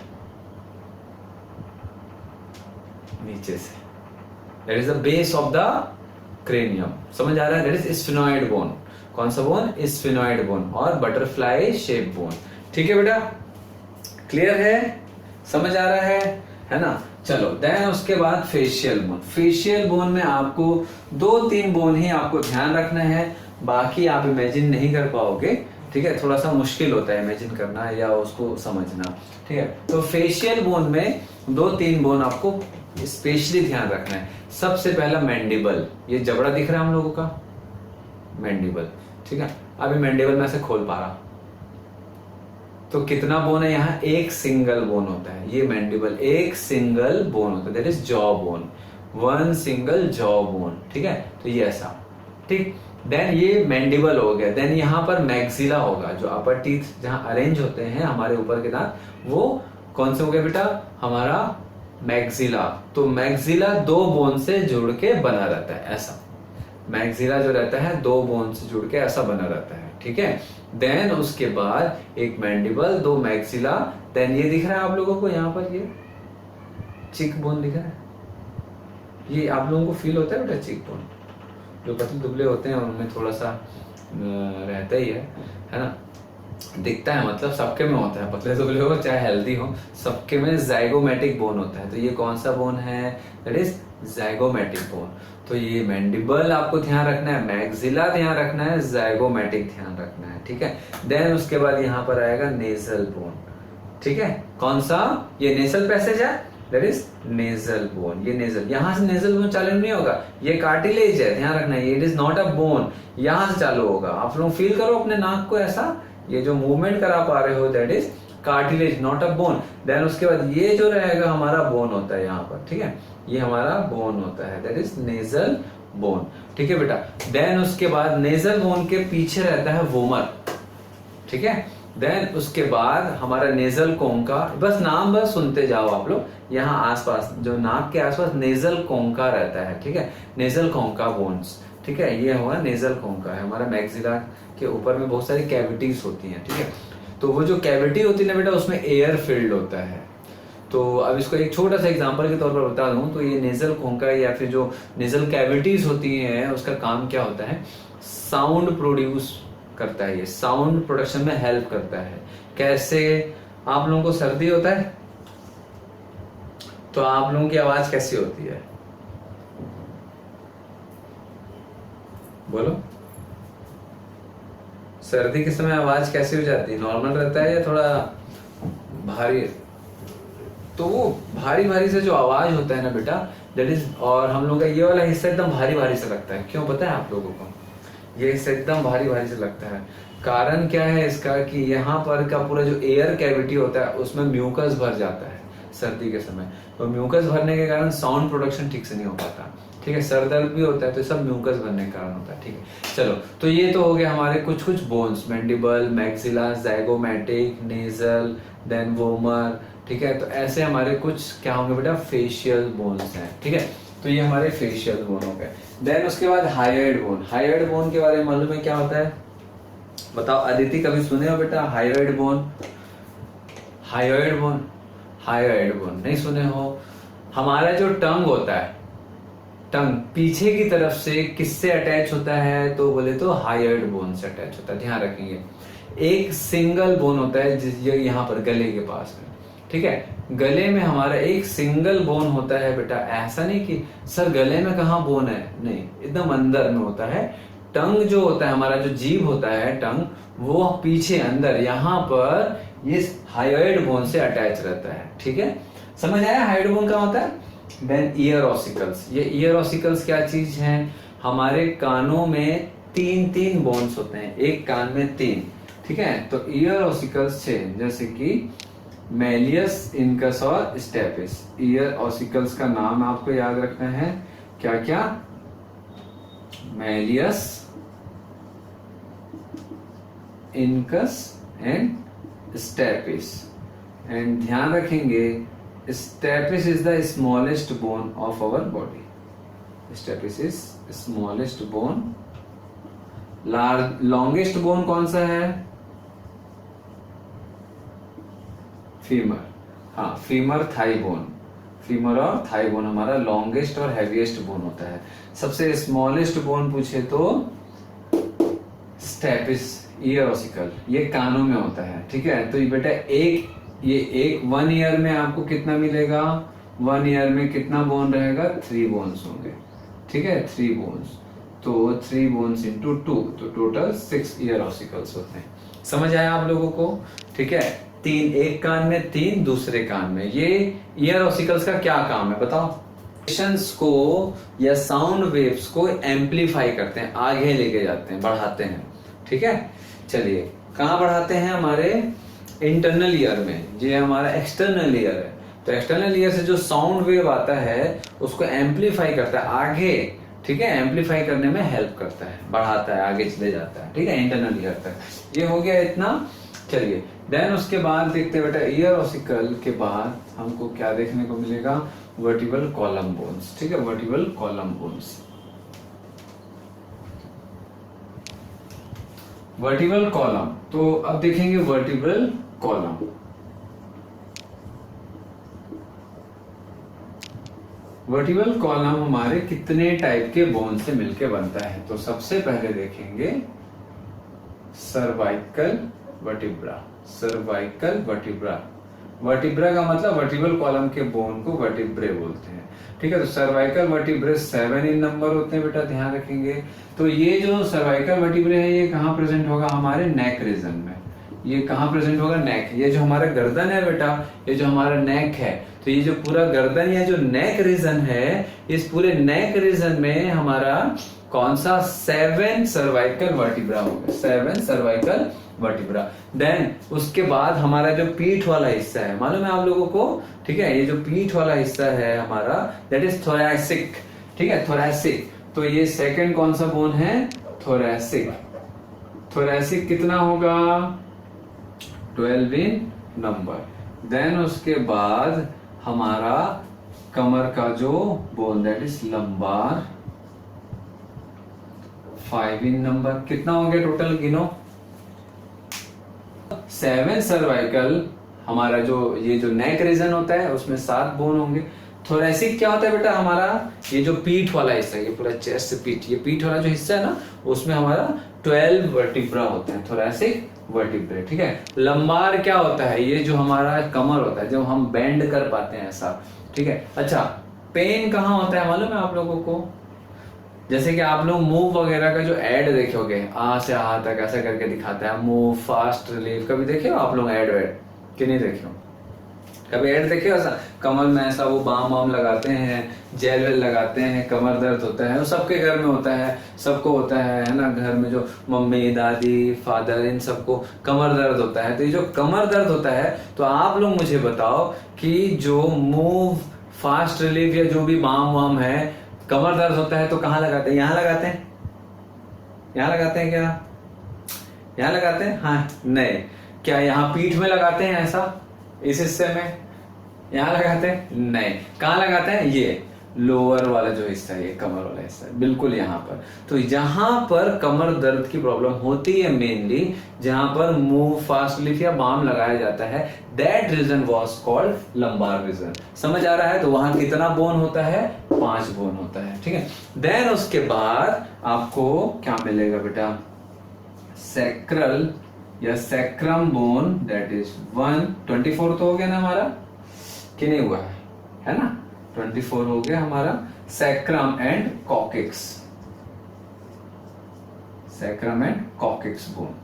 [SPEAKER 1] नीचे से, that is the base of the cranium. समझ आ रहा है? That is sphenoid bone. कौन सा बोन? स्फेनॉइड बोन और बटरफ्लाई शेप बोन। ठीक है बेटा, क्लियर है? समझ आ रहा है ना? चलो देन उसके बाद फेशियल बोन। फेशियल बोन में आपको 2-3 बोन ही आपको ध्यान रखना है, बाकी आप इमेजिन नहीं कर पाओगे। ठीक है, थोड़ा सा मुश्किल होता है इमेजिन करना या उसको समझना। ठीक है, तो फेशियल बोन में 2-3 बोन आपको स्पेशली ध्यान रखना है। सबसे पहला मैंडिबल, ये जबड़ा दिख रहा है हम लोगों का, मैंडिबल। ठीक है, अभी मैंडिबल में से खोल पा रहा, तो कितना बोन है यहाँ? एक सिंगल बोन होता है। ये मैंडिबल एक सिंगल बोन होता है, that is jaw bone, 1 single jaw bone. ठीक है, तो ये ऐसा। ठीक, देन ये मैंडिबल हो गया। देन यहाँ पर मैक्सिला होगा, जो अपर टीथ जहाँ अरेंज होते हैं हमारे ऊपर के दांत, वो कौन से हो गए बेटा? हमारा मैक्सिला। तो मैक्सिला 2 बोन से जुड़ के बना रहता है, ऐसा। मैक्सिला जो रहता है 2 बोन से जुड़ के ऐसा बना रहता है। ठीक है, देन उसके बाद एक मैंडिबल, 2 मैक्सिला, देन ये दिख रहा है आप लोगों को यहाँ पर, ये चिक बोन दिख रहा है। ये आप लोगों को फील होता है बेटा? चिक बोन जो पतले दुबले होते हैं उनमें थोड़ा सा रहता ही है ना? दिखता है, मतलब सबके में होता है, पतले दुबले हो चाहे हेल्दी हो, सबके में जाइगोमेटिक बोन होता है। तो ये कौन सा बोन है? That is zygomatic bone. तो ये मैंडिबल आपको ध्यान रखना है, मैक्सिला ध्यान रखना है, जाइगोमेटिक ध्यान रखना है। ठीक है, देन उसके बाद यहाँ पर आएगा नेजल बोन। ठीक है, कौन सा? ये नेजल पैसेज है, दैट इज नेजल बोन। ये नेजल, यहां से नेजल बोन चालू नहीं होगा, ये कार्टिलेज है, ध्यान रखना है। It is not a bone, यहां से चालू होगा। आप लोग फील करो अपने नाक को ऐसा, ये जो मूवमेंट करा पा रहे हो, that is cartilage, not a bone. Then उसके बाद ये जो रहेगा हमारा बोन होता है यहाँ पर। ठीक है, ये हमारा बोन होता है, दैट इज नेजल बोन। ठीक है बेटा, देन उसके बाद नेजल बोन के पीछे रहता है वोमर। ठीक है, देन उसके बाद हमारा नेजल कोंका, बस नाम बस सुनते जाओ आप लोग। यहाँ आसपास जो नाक के आसपास नेजल कोंका रहता है। ठीक है, नेजल कोंका बोन्स। ठीक है, ये हुआ नेजल कोंका है हमारा। मैक्सिला के ऊपर में बहुत सारी कैविटीज होती हैं। ठीक है, तो वो जो कैविटी होती है ना बेटा, उसमें एयर फिल्ड होता है। तो अब इसको एक छोटा सा एग्जांपल के तौर पर बता दूं, तो ये नेजल कोंका या फिर जो नेजल कैविटीज होती हैं, उसका काम क्या होता है? साउंड प्रोड्यूस करता है, ये साउंड प्रोडक्शन में हेल्प करता है। कैसे? आप लोगों को सर्दी होता है तो आप लोगों की आवाज कैसी होती है? बोलो, सर्दी के समय आवाज कैसी हो जाती है? नॉर्मल रहता है या थोड़ा भारी? तो वो भारी भारी से जो आवाज होता है ना बेटा, दैट इज, और हम लोग का ये वाला हिस्सा एकदम भारी भारी से लगता है। क्यों पता है आप लोगों को? ये हिस्सा एकदम भारी भारी से लगता है। कारण क्या है इसका? कि यहाँ पर का पूरा जो एयर कैविटी होता है उसमें म्यूकस भर जाता है सर्दी के समय। तो म्यूकस भरने के कारण साउंड प्रोडक्शन ठीक से नहीं हो पाता। ठीक है, सर दर्द भी होता है, तो सब म्यूकस भरने के कारण होता है। ठीक है, चलो, तो ये तो हो गया हमारे कुछ कुछ bones, mandible, maxilla, zygomatic, nasal, then vomer. ठीक है, तो ऐसे हमारे कुछ क्या होंगे बेटा? फेशियल बोन्स हैं। ठीक है, तो ये हमारे फेशियल बोन हो गए। देन उसके बाद हायोइड बोन। हायोइड बोन के बारे में मालूम है क्या होता है? बताओ अदिति, कभी सुने हो बेटा hyoid bone? Hyoid bone, hyoid bone नहीं सुने हो? हमारा जो टंग होता है, टंग पीछे की तरफ से किससे अटैच होता है? तो बोले तो हायोइड बोन से अटैच होता है। ध्यान रखेंगे, एक सिंगल बोन होता है यहाँ पर गले के पास में। ठीक है, गले में हमारा एक सिंगल बोन होता है बेटा। ऐसा नहीं कि सर गले में कहाँ बोन है, नहीं, एकदम अंदर में होता है। टंग जो होता है हमारा, जो जीभ होता है टंग, वो पीछे अंदर यहाँ पर ये हायोइड बोन से अटैच रहता है। ठीक है, समझ आया हायोइड बोन का होता है? Then ear ossicles. ये ईयर ऑसिकल्स क्या चीज है? हमारे कानों में 3-3 बोन्स होते हैं, एक कान में 3। ठीक है, तो ईयर ऑसिकल्स 6, जैसे कि मैलियस, इनकस और स्टेपिस। ईयर ऑसिकल्स का नाम आपको याद रखना है, क्या क्या? Malleus, incus and stapes. And ध्यान रखेंगे, stapes is the smallest bone of our body. Stapes is smallest bone. Longest bone कौन सा है? फीमर। हाँ, फीमर थाई बोन। फीमर और थाई बोन हमारा लॉन्गेस्ट और हैवीएस्ट बोन होता है। सबसे स्मॉलेस्ट बोन पूछे तो स्टेपिस ईयर ऑसिकल, ये कानों में होता है, ठीक है। तो ये बेटा एक 1 ईयर में आपको कितना मिलेगा, 1 ईयर में कितना बोन रहेगा, 3 बोन्स होंगे, ठीक है, 3 बोन्स। तो 3 बोन्स इंटू 2, तो टोटल 6 ईयर ऑसिकल्स होते हैं। समझ आया आप लोगों को, ठीक है। 3 एक कान में, 3 दूसरे कान में। ये ईयर ऑसिकल्स का क्या काम है बताओ? वाइब्रेशंस को या साउंड वेव्स को एम्पलीफाई करते हैं, आगे लेके जाते हैं, बढ़ाते हैं, ठीक है। चलिए कहाँ बढ़ाते हैं? हमारे इंटरनल ईयर में, ये हमारा एक्सटर्नल ईयर है। तो एक्सटर्नल ईयर से जो साउंड वेव आता है उसको एम्पलीफाई करता है आगे, ठीक है, एम्पलीफाई करने में हेल्प करता है, बढ़ाता है, आगे चले जाता है, ठीक है, इंटरनल ईयर तक। ये हो गया इतना। चलिए देन उसके बाद देखते हैं बेटा, ईयर ऑसिकल के बाद हमको क्या देखने को मिलेगा, वर्टिबल कॉलम बोन्स, ठीक है, vertebral column bones. Vertebral column, तो अब देखेंगे वर्टिबल कॉलम। वर्टिबल कॉलम हमारे कितने टाइप के बोन से मिलके बनता है? तो सबसे पहले देखेंगे cervical vertebra. Cervical vertebra, vertebra का मतलब वर्टिबल कॉलम के बोन को वर्टिब्रे बोलते हैं, ठीक है। तो सर्वाइकल वर्टिब्रे 7 इन नंबर होते हैं बेटा, ध्यान रखेंगे। तो ये जो सर्वाइकल वर्टिब्रे है ये कहाँ प्रेजेंट होगा? हमारे नेक रीजन में। ये कहाँ प्रेजेंट होगा? नेक। ये जो हमारा गर्दन है बेटा, ये जो हमारा नेक है, तो ये जो पूरा गर्दन या जो नेक रीजन है, इस पूरे नेक रीजन में हमारा कौन सा 7 सर्वाइकल वर्टिब्रा होगा, 7 सर्वाइकल वर्टिब्रा। देन उसके बाद हमारा जो पीठ वाला हिस्सा है, मालूम है आप लोगों को, ठीक है, ये जो पीठ वाला हिस्सा है हमारा, दैट इज थोरैसिक, ठीक है, थोरैसिक। तो ये सेकंड कौन सा बोन है? थोरैसिक। थोरैसिक कितना होगा? 12 इन नंबर। देन उसके बाद हमारा कमर का जो bone, that is lumbar, 5 in number. कितना हो गया टोटल, गिनो? 7 सर्वाइकल, हमारा जो ये जो नेक रीजन होता है उसमें 7 बोन होंगे। थोरैसिक क्या होता है बेटा? हमारा ये जो पीठ वाला हिस्सा है, ये पूरा चेस्ट से पीठ, ये पीठ वाला जो हिस्सा है ना, उसमें हमारा 12 वर्टिब्रा होते हैं, थोरैसिक वर्टिब्रे, ठीक है। लंबार क्या होता है? ये जो हमारा कमर होता है, जब हम बेंड कर पाते हैं ऐसा, ठीक है। अच्छा, पेन कहाँ होता है मालूम है आप लोगों को? जैसे कि आप लोग मूव वगैरह का जो एड देखोगे, आ से आ तक ऐसा करके दिखाता है, मूव फास्ट रिलीव, कभी देखे हो आप लोग एड वेड कि नहीं देखे हो? कभी एड देखे हो ऐसा कमर में ऐसा वो बाम वाम लगाते हैं, जेल वेल लगाते हैं, कमर दर्द होता है, वो सबके घर में होता है, सबको होता है ना, घर में जो मम्मी दादी फादर इन सबको कमर दर्द होता है। तो ये जो कमर दर्द होता है, तो आप लोग मुझे बताओ कि जो मूव फास्ट रिलीफ या जो भी बाम वाम है, कमर दर्द होता है तो कहाँ लगाते हैं? यहाँ लगाते हैं, यहाँ लगाते हैं क्या? यहाँ लगाते हैं? हाँ, नहीं। क्या यहाँ पीठ में लगाते हैं ऐसा, इस हिस्से में यहाँ लगाते हैं? नहीं। कहाँ लगाते हैं? ये लोअर वाला जो हिस्सा है, ये कमर वाला हिस्सा है, बिल्कुल यहाँ पर। तो यहाँ पर कमर दर्द की प्रॉब्लम होती है मेनली, जहां पर मूव फास्ट रिलीफ या बाम लगाया जाता है, that region was called lumbar region. समझ आ रहा है? तो वहां कितना बोन होता है? 5 बोन होता है, ठीक है। देन उसके बाद आपको क्या मिलेगा बेटा? सैक्रल या सैक्रम बोन, दैट इज 124 तो हो गया ना हमारा, कि नहीं हुआ है ना? 24 हो गया हमारा। Sacrum and coccyx, sacrum and coccyx bone.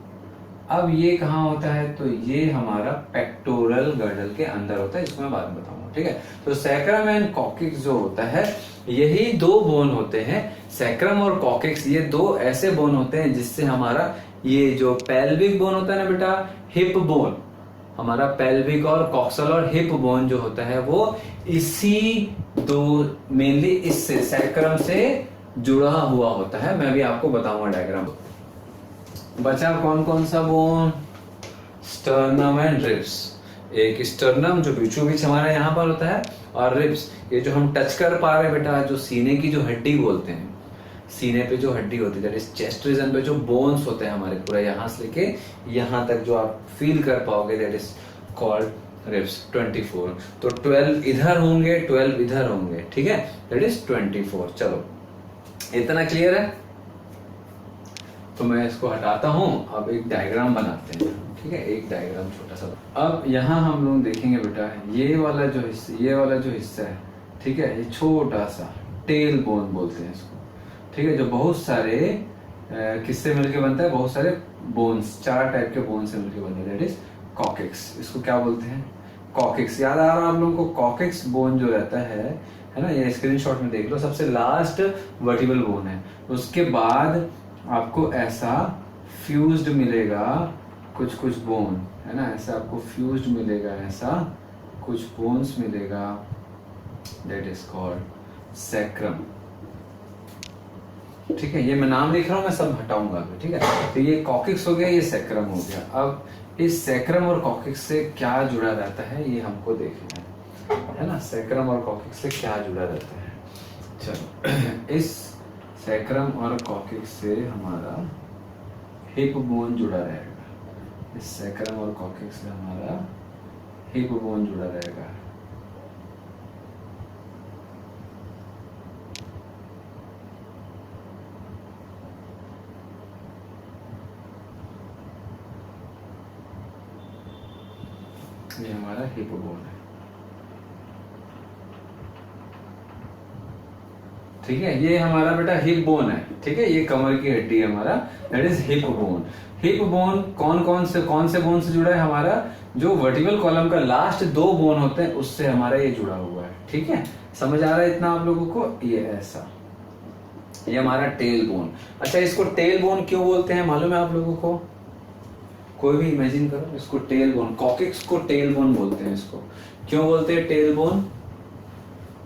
[SPEAKER 1] अब ये कहाँ होता है? तो ये हमारा पेक्टोरल गर्डल के अंदर होता है, इसको मैं बाद में बताऊंगा, ठीक है। तो सैक्रम एंड कॉकिक्स जो होता है, यही 2 बोन होते हैं, सैक्रम और कॉकिक्स। ये 2 ऐसे बोन होते हैं जिससे हमारा ये जो पेल्विक बोन होता है ना बेटा, हिप बोन, हमारा पेल्विक और कॉक्सल और हिप बोन जो होता है, वो इसी 2 मेनली इससे सैक्रम से जुड़ा हुआ होता है। मैं भी आपको बताऊंगा डायग्राम। बचा कौन कौन सा बोन? Sternum and ribs. एक स्टर्नम जो बीचों बीच हमारा यहाँ पर होता है, और रिब्स ये जो हम टच कर पा रहे हैं बेटा, जो सीने की जो हड्डी बोलते हैं, सीने पे जो हड्डी होती है, दैट इज चेस्ट रीजन पे जो बोन्स होते हैं हमारे, पूरा यहाँ से लेके यहाँ तक जो आप फील कर पाओगे, दैट इज कॉल्ड रिब्स 24। तो 12 इधर होंगे, 12 इधर होंगे, ठीक है, दैट इज 24। चलो इतना क्लियर है। तो मैं इसको हटाता हूं, अब एक डायग्राम बनाते हैं, ठीक है, एक डायग्राम छोटा सा। अब यहाँ हम लोग देखेंगे बेटा, ये वाला जो हिस्सा है, ठीक है, ये छोटा सा टेल बोन बोलते हैं इसको, ठीक है, जो बहुत सारे किससे मिलके बनता है, बहुत सारे बोन्स, 4 टाइप के बोन से मिलके बनता है, दैट इज कॉकेक्स। इसको क्या बोलते हैं, कॉकेक्स। याद आ रहा है आप लोगों को, कॉकेक्स बोन जो रहता है ना, ये स्क्रीनशॉट में देख लो, सबसे लास्ट वर्टिबल बोन है। उसके बाद आपको ऐसा फ्यूज्ड मिलेगा कुछ बोन, है ना, ऐसा आपको फ्यूज्ड मिलेगा, ऐसा कुछ बोन्स मिलेगा, दैट इज कॉल्ड सैक्रम। ठीक है, ये मैं नाम लिख रहा हूं, मैं सब हटाऊंगा अभी, ठीक है। तो ये कॉकेक्स हो गया, ये सैक्रम हो गया। अब इस सैक्रम और कॉकेक्स से क्या जुड़ा रहता है ये हमको देखना है ना, सैक्रम और कॉकेक्स से क्या जुड़ा रहता है। चलो इस सैक्रम और कॉकेक्स से हमारा हिप बोन जुड़ा रहेगा, इस सैक्रम और कॉकेक्स से हमारा हिप बोन जुड़ा रहेगा। ये हमारा हिप बोन है, ठीक है, ये हमारा बेटा हिप बोन है, ठीक है, ये कमर की हड्डी है हमारा, that is hip bone. Hip bone कौन से बोन से जुड़ा है, हमारा जो वर्टिकल कॉलम का लास्ट 2 बोन होते हैं उससे हमारा ये जुड़ा हुआ है, ठीक है। समझ आ रहा है इतना आप लोगों को, ये ऐसा, ये हमारा टेल बोन। अच्छा, इसको टेल बोन क्यों बोलते हैं मालूम है आप लोगों को, कोई भी इमेजिन करो, इसको टेल बोन, कॉकेक्स को टेल बोन बोलते हैं। इसको क्यों बोलते हैं टेल बोन,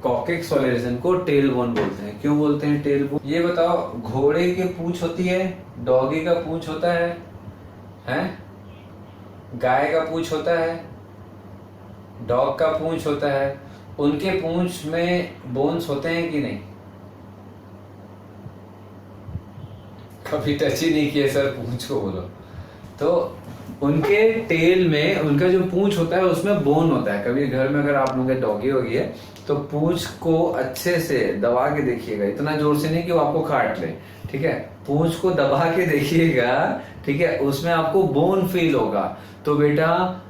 [SPEAKER 1] कॉकेक्स वाले रीजन को टेल बोन बोलते हैं। क्यों बोलते हैं टेल बोन, ये बताओ, घोड़े की पूंछ होती है, डॉगी का पूंछ होता है, गाय का पूंछ होता है, डॉग का पूंछ होता है, उनके पूंछ में बोन्स होते हैं कि नहीं, कभी टच ही नहीं किए सर पूंछ को, बोलो तो उनके टेल में, उनका जो पूंछ होता है उसमें बोन होता है। कभी घर में अगर आप लोगों के डॉगी होगी है तो पूंछ को अच्छे से दबा के देखिएगा, इतना जोर से नहीं कि वो आपको काट ले, ठीक है, पूंछ को दबा के देखिएगा, ठीक है, उसमें आपको बोन फील होगा। तो बेटा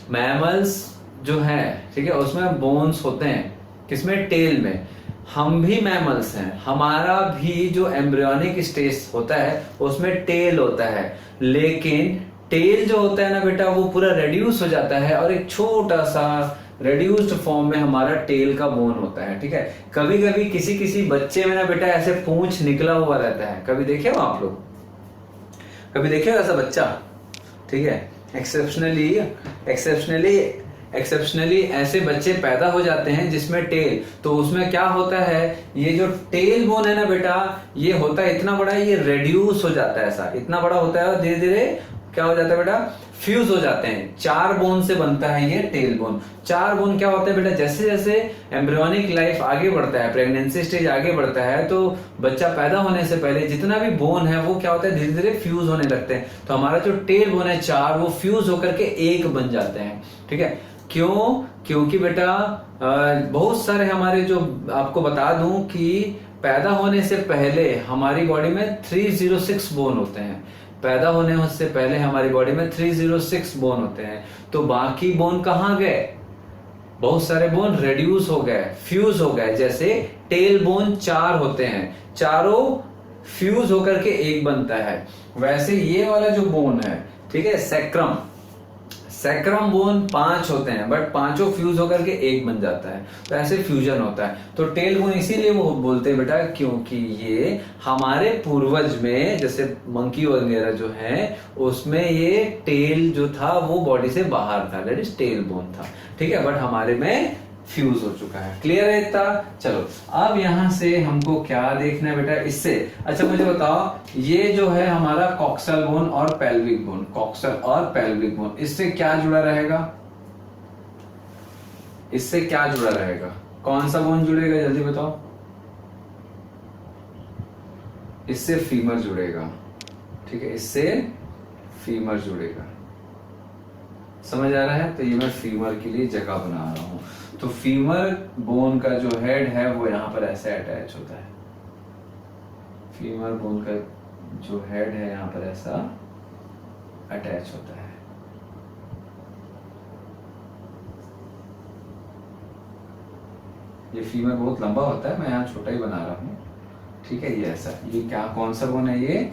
[SPEAKER 1] मैमल्स जो है, ठीक है, उसमें बोन्स होते हैं, किसमें, टेल में। हम भी मैमल्स हैं, हमारा भी जो एम्ब्रियोनिक स्टेज होता है उसमें टेल होता है, लेकिन टेल जो होता है ना बेटा वो पूरा रेड्यूस हो जाता है और एक छोटा सा रेड्यूस्ड फॉर्म में हमारा टेल का बोन होता है, ठीक है। कभी कभी किसी बच्चे में ना बेटा ऐसे पूंछ निकला हुआ रहता है, कभी देखे हो आप लोग, कभी देखे हो ऐसा बच्चा, ठीक है। एक्सेप्शनली ऐसे बच्चे पैदा हो जाते हैं जिसमें टेल, तो उसमें क्या होता है, ये जो टेल बोन है ना बेटा, ये होता है इतना बड़ा, ये रेड्यूस हो जाता है, ऐसा इतना बड़ा होता है और धीरे धीरे क्या हो जाता है बेटा, फ्यूज हो जाते हैं। 4 बोन से बनता है ये टेल बोन। 4 बोन क्या होते हैं बेटा, जैसे जैसे एम्ब्रियोनिक लाइफ आगे बढ़ता है, प्रेगनेंसी स्टेज आगे बढ़ता है, तो बच्चा पैदा होने से पहले जितना भी बोन है वो क्या होता है, धीरे धीरे फ्यूज होने लगते हैं। तो हमारा जो टेल बोन है 4, वो फ्यूज होकर के एक बन जाते हैं, ठीक है। क्यों, क्योंकि बेटा बहुत सारे हमारे, जो आपको बता दूं कि पैदा होने से पहले हमारी बॉडी में 306 बोन होते हैं, पैदा होने से पहले हमारी बॉडी में 306 बोन होते हैं। तो बाकी बोन कहाँ गए, बहुत सारे बोन रेड्यूस हो गए, फ्यूज हो गए। जैसे टेल बोन 4 होते हैं, चारों फ्यूज होकर के एक बनता है, वैसे ये वाला जो बोन है, ठीक है, सैक्रम बोन 5 होते हैं, बट पांचों फ्यूज होकर के एक बन जाता है, तो ऐसे फ्यूजन होता है। तो टेल बोन इसीलिए वो बोलते हैं बेटा, क्योंकि ये हमारे पूर्वज में, जैसे मंकी वगैरह जो है, उसमें ये टेल जो था वो बॉडी से बाहर था, दैट इज टेल बोन था, ठीक है, बट हमारे में फ्यूज हो चुका है। क्लियर है इतना। चलो अब यहां से हमको क्या देखना है बेटा, इससे अच्छा मुझे बताओ, ये जो है हमारा कॉक्सल बोन और पेल्विक बोन, कॉक्सल और पेल्विक बोन, इससे क्या जुड़ा रहेगा, इससे क्या जुड़ा रहेगा, कौन सा बोन जुड़ेगा, जल्दी बताओ। इससे फीमर जुड़ेगा, ठीक है, इससे फीमर जुड़ेगा, समझ आ रहा है? तो ये मैं फीमर के लिए जगह बना रहा हूँ। तो फीमर बोन का जो हेड है वो यहाँ पर ऐसे अटैच होता है। फीमर बोन का जो हेड है यहाँ पर ऐसा अटैच होता है। ये फीमर बहुत लंबा होता है, मैं यहाँ छोटा ही बना रहा हूँ, ठीक है। ये ऐसा, ये क्या कौन सा बोन है? ये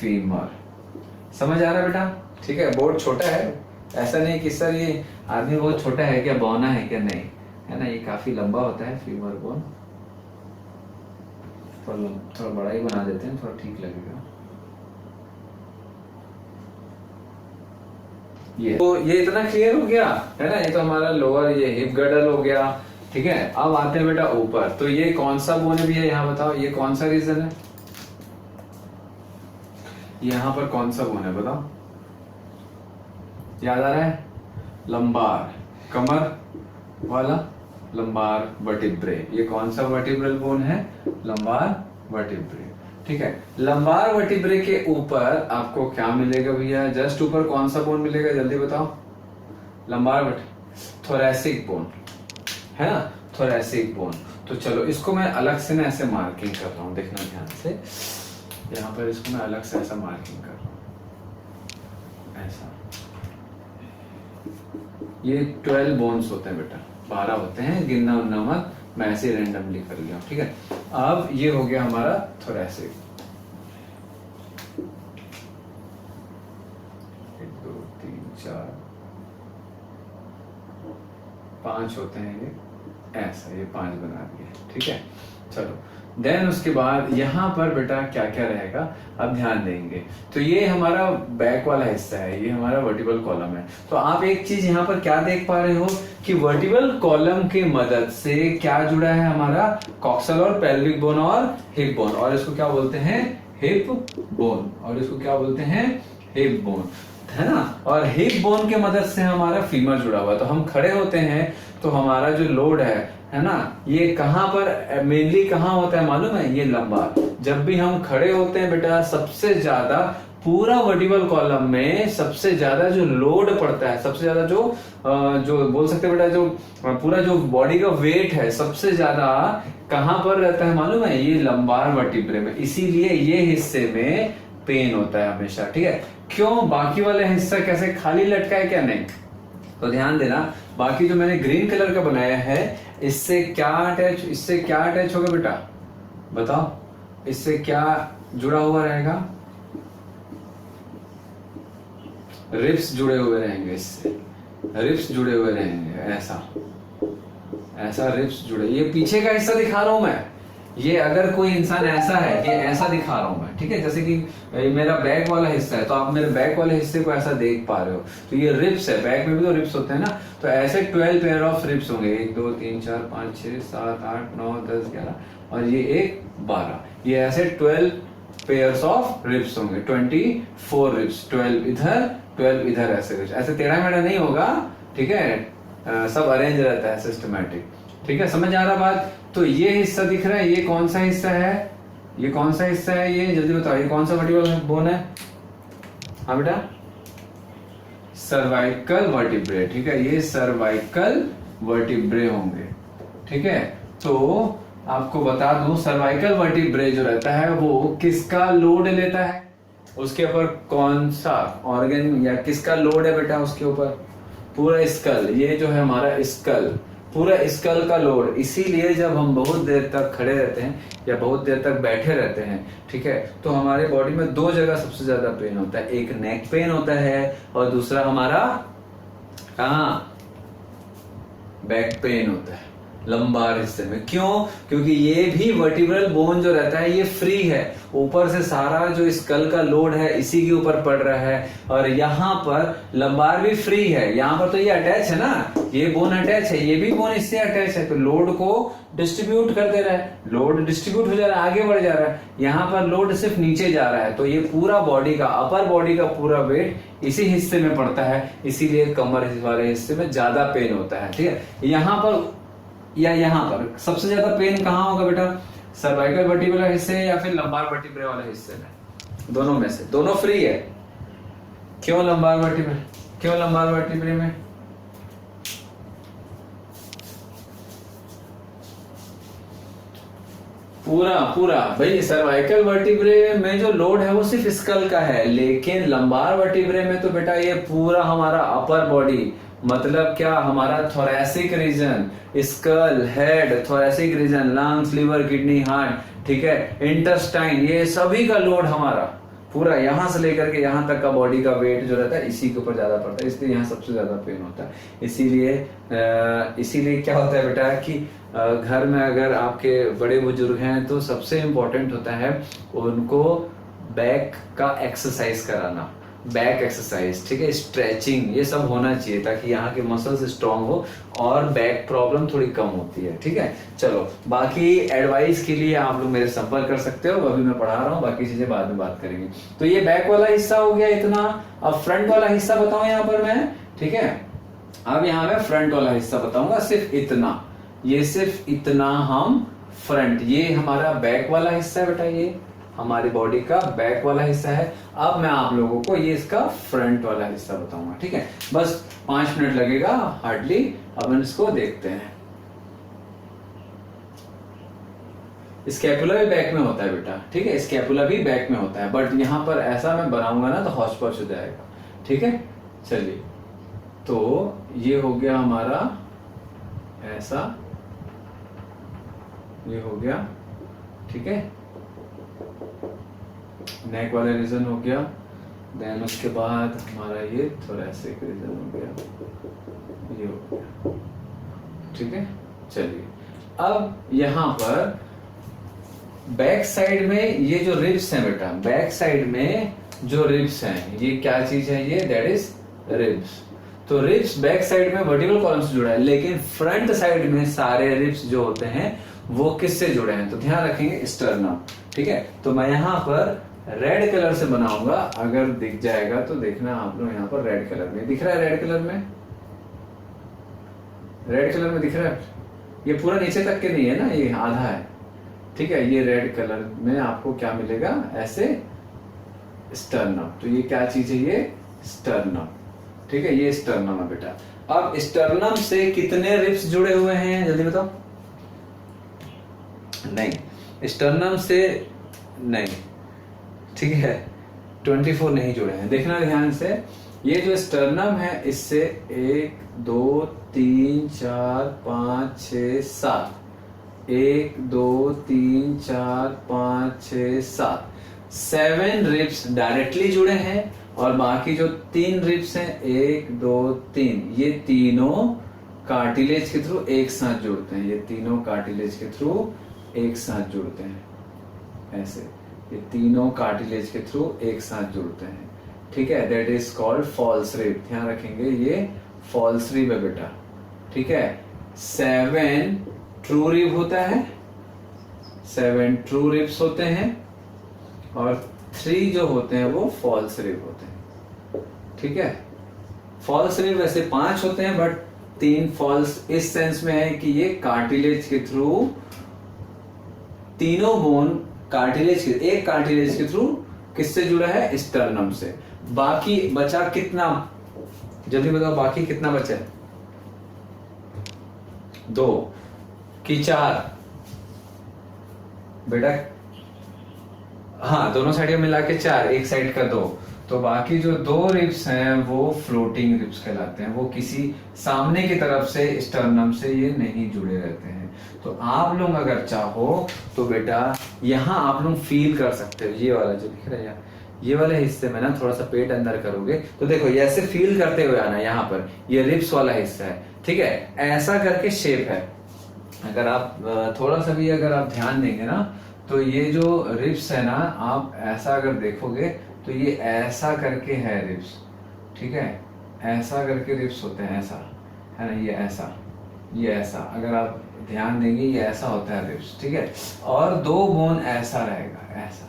[SPEAKER 1] फीमर। समझ आ रहा है बेटा? ठीक है, बोर्ड छोटा है, ऐसा नहीं कि सर ये आदमी बहुत छोटा है क्या, बौना है क्या, नहीं है ना, ये काफी लंबा होता है फीमर बोन। थोड़ा बड़ा ही बना देते हैं, थोड़ा ठीक लगेगा। ये तो ये इतना क्लियर हो गया है ना। ये तो हमारा लोअर, ये हिप गर्डल हो गया, ठीक है। अब आते हैं बेटा ऊपर। तो ये कौन सा बोन है भैया, यहाँ बताओ, ये कौन सा रीजन है, यहाँ पर कौन सा बोन है बताओ, याद आ रहा है? लंबार, कमर वाला लंबार वर्टिब्रे। ये कौन सा वर्टिब्रल बोन है? लंबार वर्टिब्रे, ठीक है। लंबार वर्टिब्रे के ऊपर आपको क्या मिलेगा भैया? जस्ट ऊपर कौन सा बोन मिलेगा, जल्दी बताओ? लंबार थोरैसिक बोन है ना, थोरैसिक बोन। तो चलो इसको मैं अलग से ना ऐसे मार्किंग कर रहा हूं, देखना ध्यान से। यहाँ पर इसको मैं अलग से ऐसा मार्किंग कर रहा हूं, ऐसा। ये 12 बोन्स होते हैं बेटा, 12 होते हैं, गिनना उन्ना मत, मैं ऐसे रेंडमली कर लिया, ठीक है। अब ये हो गया हमारा थोरैसिक। 1 2 3 4 5 होते हैं ये, ऐसा ये 5 बना दिए, ठीक है। चलो देन उसके बाद यहाँ पर बेटा क्या क्या रहेगा, अब ध्यान देंगे। तो ये हमारा बैक वाला हिस्सा है, ये हमारा वर्टिबल कॉलम है। तो आप एक चीज यहाँ पर क्या देख पा रहे हो कि वर्टिबल कॉलम के मदद से क्या जुड़ा है हमारा, कॉक्सल और पेल्विक बोन और हिप बोन, और इसको क्या बोलते हैं? हिप बोन, और इसको क्या बोलते हैं? हिप बोन, है ना। और हिप बोन के मदद से हमारा फीमर जुड़ा हुआ है। तो हम खड़े होते हैं तो हमारा जो लोड है ना, ये कहां पर मेनली कहां होता है मालूम है? ये लंबार। जब भी हम खड़े होते हैं बेटा, सबसे ज्यादा पूरा वर्टिबल कॉलम में सबसे ज्यादा जो लोड पड़ता है, सबसे ज्यादा जो बोल सकते हैं बेटा, जो पूरा जो बॉडी का वेट है सबसे ज्यादा कहां पर रहता है मालूम है? ये लंबार वर्टिब्रे में। इसीलिए ये हिस्से में पेन होता है हमेशा, ठीक है। क्यों? बाकी वाला हिस्सा कैसे खाली लटका है क्या? नहीं। तो ध्यान देना, बाकी जो मैंने ग्रीन कलर का बनाया है, इससे क्या अटैच होगा बेटा, बताओ? इससे क्या जुड़ा हुआ रहेगा? रिब्स जुड़े हुए रहेंगे, इससे रिब्स जुड़े हुए रहेंगे, ऐसा रिब्स जुड़े। ये पीछे का हिस्सा दिखा रहा हूं मैं, ये अगर कोई इंसान ऐसा है, ये ऐसा दिखा रहा हूं मैं, ठीक है। जैसे कि मेरा बैक वाला हिस्सा है, तो आप मेरे बैक वाले हिस्से को ऐसा देख पा रहे हो। तो ये रिब्स है, बैक में भी तो रिब्स होते हैं ना। तो ऐसे 12 पेयर ऑफ रिब्स होंगे, 1 2 3 4 5 6 7 8 9 10 11, और ये 1 12। ये ऐसे 12 पेयर्स ऑफ रिब्स होंगे, 24 रिब्स, 12 इधर 12 इधर, ऐसे टेढ़ा मेढ़ा नहीं होगा, ठीक है। सब अरेंज रहता है, सिस्टमैटिक, ठीक है। समझ आ रहा बात? तो ये हिस्सा दिख रहा है, ये कौन सा हिस्सा है? ये कौन सा हिस्सा है? ये जल्दी बताओ, ये कौन सा वर्टिब्रल बोन है? हाँ बेटा, सर्वाइकल वर्टिब्रे, ठीक है। ये सर्वाइकल वर्टिब्रे होंगे, ठीक है। तो आपको बता दूं, सर्वाइकल वर्टिब्रे जो रहता है वो किसका लोड लेता है? उसके ऊपर कौन सा ऑर्गन या किसका लोड है बेटा उसके ऊपर? पूरा स्कल, ये जो है हमारा स्कल, पूरा स्कल का लोड। इसीलिए जब हम बहुत देर तक खड़े रहते हैं या बहुत देर तक बैठे रहते हैं, ठीक है, तो हमारे बॉडी में 2 जगह सबसे ज्यादा पेन होता है। एक नेक पेन होता है और दूसरा हमारा कहाँ? बैक पेन होता है, लंबार हिस्से में। क्यों? क्योंकि ये भी वर्टिब्रल बोन जो रहता है ये फ्री है, ऊपर से सारा जो स्कल का लोड है इसी के ऊपर पड़ रहा है, और यहाँ पर लंबार भी फ्री है। यहाँ पर तो ये अटैच है ना, ये बोन अटैच है, ये भी बोन इससे अटैच है, तो लोड को डिस्ट्रीब्यूट कर दे रहा है, लोड डिस्ट्रीब्यूट हो जा रहा है, आगे बढ़ जा रहा है। यहाँ पर लोड सिर्फ नीचे जा रहा है, तो ये पूरा बॉडी का, अपर बॉडी का पूरा वेट इसी हिस्से में पड़ता है, इसीलिए कमर वाले हिस्से में ज्यादा पेन होता है, ठीक है। यहाँ पर या यहाँ पर सबसे ज्यादा पेन कहाँ होगा बेटा? सर्वाइकल वर्टिब्रे हिस्से या फिर लंबार वर्टिब्रे वाले हिस्से में? दोनों में से, दोनों फ्री है। क्यों लंबार वर्टिब्रे? क्यों लंबार वर्टिब्रे में? पूरा पूरा भाई सर्वाइकल वर्टिब्रे में जो लोड है वो सिर्फ स्कल का है, लेकिन लंबार वर्टिब्रे में तो बेटा ये पूरा हमारा अपर बॉडी, मतलब क्या, हमारा thoracic region, skull, head, thoracic region, lungs, liver, kidney, heart, ठीक है, इंटेस्टाइन, ये सभी का लोड हमारा पूरा यहां से लेकर के यहां तक का बॉडी का वेट जो रहता है इसी के ऊपर ज्यादा पड़ता है, इसलिए यहाँ सबसे ज्यादा पेन होता है। इसीलिए क्या होता है बेटा कि घर में अगर आपके बड़े बुजुर्ग हैं तो सबसे इम्पोर्टेंट होता है उनको बैक का एक्सरसाइज कराना, बैक एक्सरसाइज, ठीक है, स्ट्रेचिंग, ये सब होना चाहिए ताकि यहाँ के मसल्स स्ट्रांग हो और बैक प्रॉब्लम थोड़ी कम होती है, ठीक है। चलो बाकी एडवाइस के लिए आप लोग मेरे संपर्क कर सकते हो, अभी मैं पढ़ा रहा हूँ, बाकी चीजें बाद में बात करेंगे। तो ये बैक वाला हिस्सा हो गया इतना। अब फ्रंट वाला हिस्सा बताऊं यहाँ पर मैं, ठीक है। अब यहाँ मैं फ्रंट वाला हिस्सा बताऊंगा, सिर्फ इतना, ये सिर्फ इतना हम फ्रंट, ये हमारा बैक वाला हिस्सा है बेटा, ये हमारी बॉडी का बैक वाला हिस्सा है। अब मैं आप लोगों को ये इसका फ्रंट वाला हिस्सा बताऊंगा, ठीक है। बस 5 मिनट लगेगा हार्डली। अब हम इसको देखते हैं। स्कैपुला भी बैक में होता है बेटा, ठीक है, स्कैपुला भी बैक में होता है, बट यहां पर ऐसा मैं बनाऊंगा ना तो हौच पौच हो जाएगा, ठीक है। चलिए, तो ये हो गया हमारा ऐसा, ये हो गया, ठीक है, नेक वाला रीजन हो गया, देन उसके बाद हमारा ये थोरैसिक रीजन हो गया, ये हो गया, ठीक है। चलिए, अब यहां पर बैक साइड में ये जो रिब्स हैं बेटा, बैक साइड में जो रिब्स हैं, ये क्या चीज है, ये दैट इज रिब्स। तो रिब्स बैक साइड में वर्टिकल कॉलम से जुड़ा है, लेकिन फ्रंट साइड में सारे रिब्स जो होते हैं वो किससे जुड़े हैं, तो ध्यान रखेंगे स्टर्नम, ठीक है। तो मैं यहाँ पर रेड कलर से बनाऊंगा, अगर दिख जाएगा तो देखना आप लोग, यहाँ पर रेड कलर में दिख रहा है, रेड कलर में, रेड कलर में दिख रहा है, ये पूरा नीचे तक के नहीं है ना, ये आधा है, ठीक है। ये रेड कलर में आपको क्या मिलेगा, ऐसे स्टर्नम। तो ये क्या चीज है, ये स्टर्नम, ठीक है, ये स्टर्नम है बेटा। अब स्टर्नम से कितने रिब्स जुड़े हुए हैं जल्दी बताओ? नहीं, स्टर्नम से नहीं, ठीक है, 24 नहीं जुड़े हैं, देखना ध्यान से। ये जो स्टर्नम है इससे 1 2 3 4 5 6 7, 1 2 3 4 5 6 7, 7 रिब्स डायरेक्टली जुड़े हैं, और बाकी जो 3 रिब्स हैं 1 2 3, ये तीनों कार्टिलेज के थ्रू एक साथ जुड़ते हैं, ये तीनों कार्टिलेज के थ्रू एक साथ जुड़ते हैं, ऐसे ये तीनों कार्टिलेज के थ्रू एक साथ जुड़ते हैं, ठीक है। That is called false rib, ध्यान रखेंगे ये फॉल्स रिब है बेटा, ठीक है। 7 ट्रू रिब होता है, 7 ट्रू रिब्स होते हैं, और 3 जो होते हैं वो फॉल्स रिब होते हैं, ठीक है। फॉल्स रिब वैसे 5 होते हैं, बट 3 फॉल्स इस सेंस में है कि ये कार्टिलेज के थ्रू, तीनों बोन कार्टिलेज के, एक कार्टिलेज के थ्रू किससे जुड़ा है, स्टर्नम से। बाकी बचा कितना, जल्दी बताओ, बाकी कितना बचा है? 2 कि 4 बेटा? हाँ, दोनों साइड मिला के 4, एक साइड का 2, तो बाकी जो 2 रिब्स हैं वो फ्लोटिंग रिब्स कहलाते हैं, वो किसी सामने की तरफ से स्टर्नम से ये नहीं जुड़े रहते हैं। तो आप लोग अगर चाहो तो बेटा यहाँ आप लोग फील कर सकते हो, ये वाला जो दिख रहा है, ये वाले हिस्से में ना थोड़ा सा पेट अंदर करोगे तो देखो ये ऐसे फील करते हुए आना, यहाँ पर ये रिब्स वाला हिस्सा है, ठीक है, ऐसा करके शेप है। अगर आप थोड़ा सा भी अगर आप ध्यान देंगे ना तो ये जो रिब्स है ना, आप ऐसा अगर देखोगे तो ये ऐसा करके है रिब्स, ठीक है, ऐसा करके रिब्स होते हैं, ऐसा है ना, ये ऐसा, ये ऐसा, अगर आप ध्यान देंगे ये ऐसा होता है रिब्स, ठीक है। और 2 बोन ऐसा रहेगा, ऐसा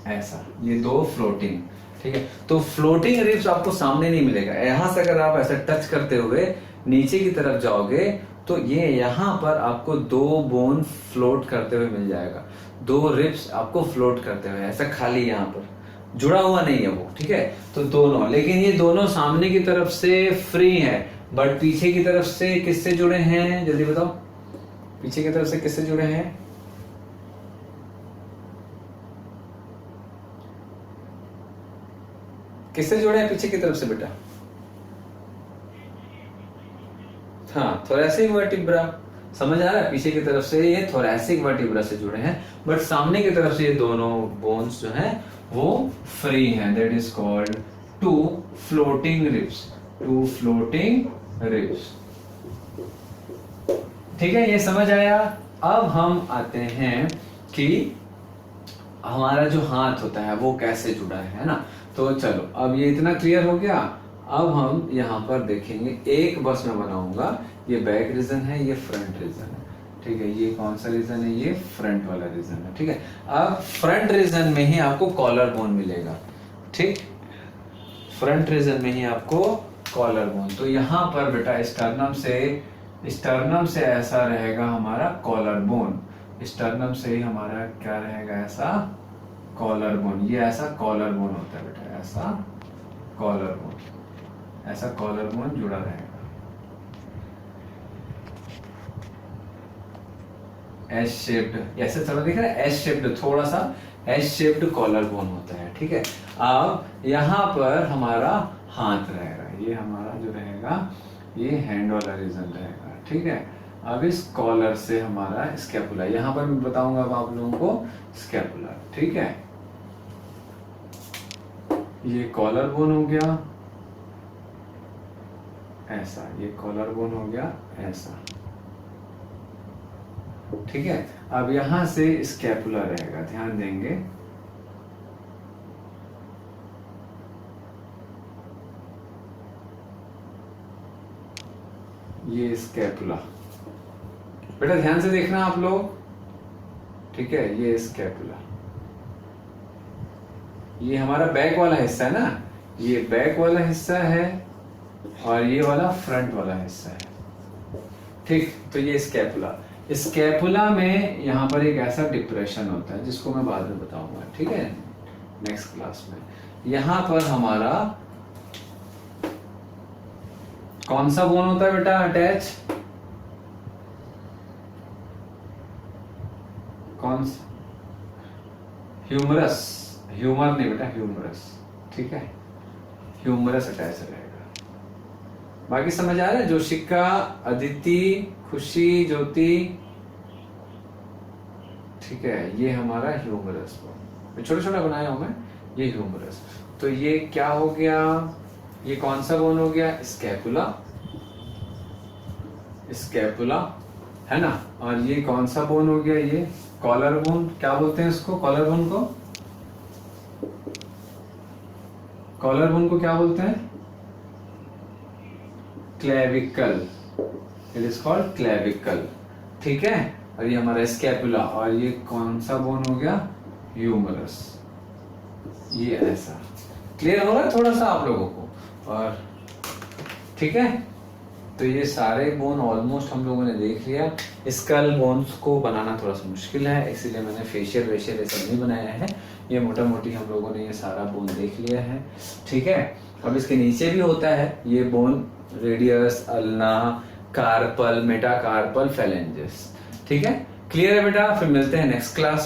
[SPEAKER 1] ऐसा, ये 2 फ्लोटिंग, ठीक है। तो फ्लोटिंग रिब्स आपको सामने नहीं मिलेगा, यहां से अगर आप ऐसा टच करते हुए नीचे की तरफ जाओगे तो ये यहाँ पर आपको 2 बोन फ्लोट करते हुए मिल जाएगा, 2 रिब्स आपको फ्लोट करते हुए, ऐसा खाली यहाँ पर जुड़ा हुआ नहीं है वो, ठीक है। तो दोनों, लेकिन ये दोनों सामने की तरफ से फ्री है, बट पीछे की तरफ से किससे जुड़े हैं, जल्दी बताओ, पीछे की तरफ से किससे जुड़े हैं? किससे जुड़े हैं पीछे की तरफ से बेटा? हाँ, थोरैसिक वर्टिब्रा, समझ आ रहा है? पीछे की तरफ से ये थोरैसिक वर्टिब्रा से जुड़े हैं, बट सामने की तरफ से ये दोनों बोन्स जो हैं वो फ्री हैं। That is called two floating ribs, two floating ribs. ठीक है, ये समझ आया। अब हम आते हैं कि हमारा जो हाथ होता है वो कैसे जुड़ा है ना। तो चलो, अब ये इतना क्लियर हो गया। अब हम यहाँ पर देखेंगे, एक बस मैं बनाऊंगा, ये बैक रीजन है, ये फ्रंट रीजन है, ठीक है। ये कौन सा रीजन है? ये फ्रंट वाला रीजन है, ठीक है। अब फ्रंट रीजन में ही आपको कॉलर बोन मिलेगा, ठीक, फ्रंट रीजन में ही आपको कॉलर बोन। तो यहाँ पर बेटा स्टर्नम से ऐसा रहेगा हमारा कॉलर बोन, स्टर्नम से ही हमारा क्या रहेगा? ऐसा कॉलर बोन। ये ऐसा कॉलर बोन होता है बेटा, ऐसा कॉलर बोन, ऐसा कॉलर बोन जुड़ा रहेगा। एस शेप्ड, ऐसे थोड़ा दिख रहा है, एस शेप्ड, थोड़ा सा एस शेप्ड कॉलर बोन होता है, ठीक है। अब यहाँ पर हमारा हाथ रहेगा, ये हमारा जो रहेगा ये हैंड वाला रीजन रहेगा, ठीक है। अब इस कॉलर से हमारा स्कैपुला, यहाँ पर मैं बताऊंगा अब आप लोगों को स्कैपुला, ठीक है। ये कॉलर बोन हो गया ऐसा, ये कॉलर बोन हो गया ऐसा, ठीक है। अब यहां से स्कैपुला रहेगा, ध्यान देंगे, ये स्कैपुला, बेटा ध्यान से देखना आप लोग, ठीक है। ये स्कैपुला, ये हमारा बैक वाला हिस्सा है ना, ये बैक वाला हिस्सा है और ये वाला फ्रंट वाला हिस्सा है, ठीक। तो ये स्कैपुला, स्कैपुला में यहाँ पर एक ऐसा डिप्रेशन होता है जिसको मैं बाद में बताऊंगा, ठीक है, नेक्स्ट क्लास में। यहाँ पर हमारा कौन सा बोन होता है बेटा अटैच? कौन सा? ह्यूमरस, ह्यूमर नहीं बेटा, ह्यूमरस, ठीक है, ह्यूमरस अटैच रहेगा। बाकी समझ आ रहा है? जोशिका, अदिति, खुशी, ज्योति, ठीक है, ये हमारा ह्यूमरस बोन, छोटा छोटा बनाया हूं मैं, ये ह्यूमरस। तो ये क्या हो गया? ये कौन सा बोन हो गया? स्कैपुला, स्कैपुला है ना। और ये कौन सा बोन हो गया? ये कॉलर बोन। क्या बोलते हैं इसको? कॉलर बोन को, कॉलर बोन को क्या बोलते हैं? Clavicle, it is called clavicle, ठीक है। और ये हमारा स्कैपुला, और ये कौन सा बोन हो गया? ह्यूमरस। ये ऐसा क्लियर हो रहा है थोड़ा सा आप लोगों को? और ठीक है, तो ये सारे बोन ऑलमोस्ट हम लोगों ने देख लिया। स्कल बोन्स को बनाना थोड़ा सा मुश्किल है, इसीलिए मैंने फेशियल वेशियल ये सब नहीं बनाया है। ये मोटा मोटी हम लोगों ने ये सारा बोन देख लिया है, ठीक है। अब इसके नीचे भी होता है ये bone, radius, ulna, carpal, metacarpal, phalanges, ठीक है। क्लियर है बेटा? फिर मिलते हैं नेक्स्ट क्लास।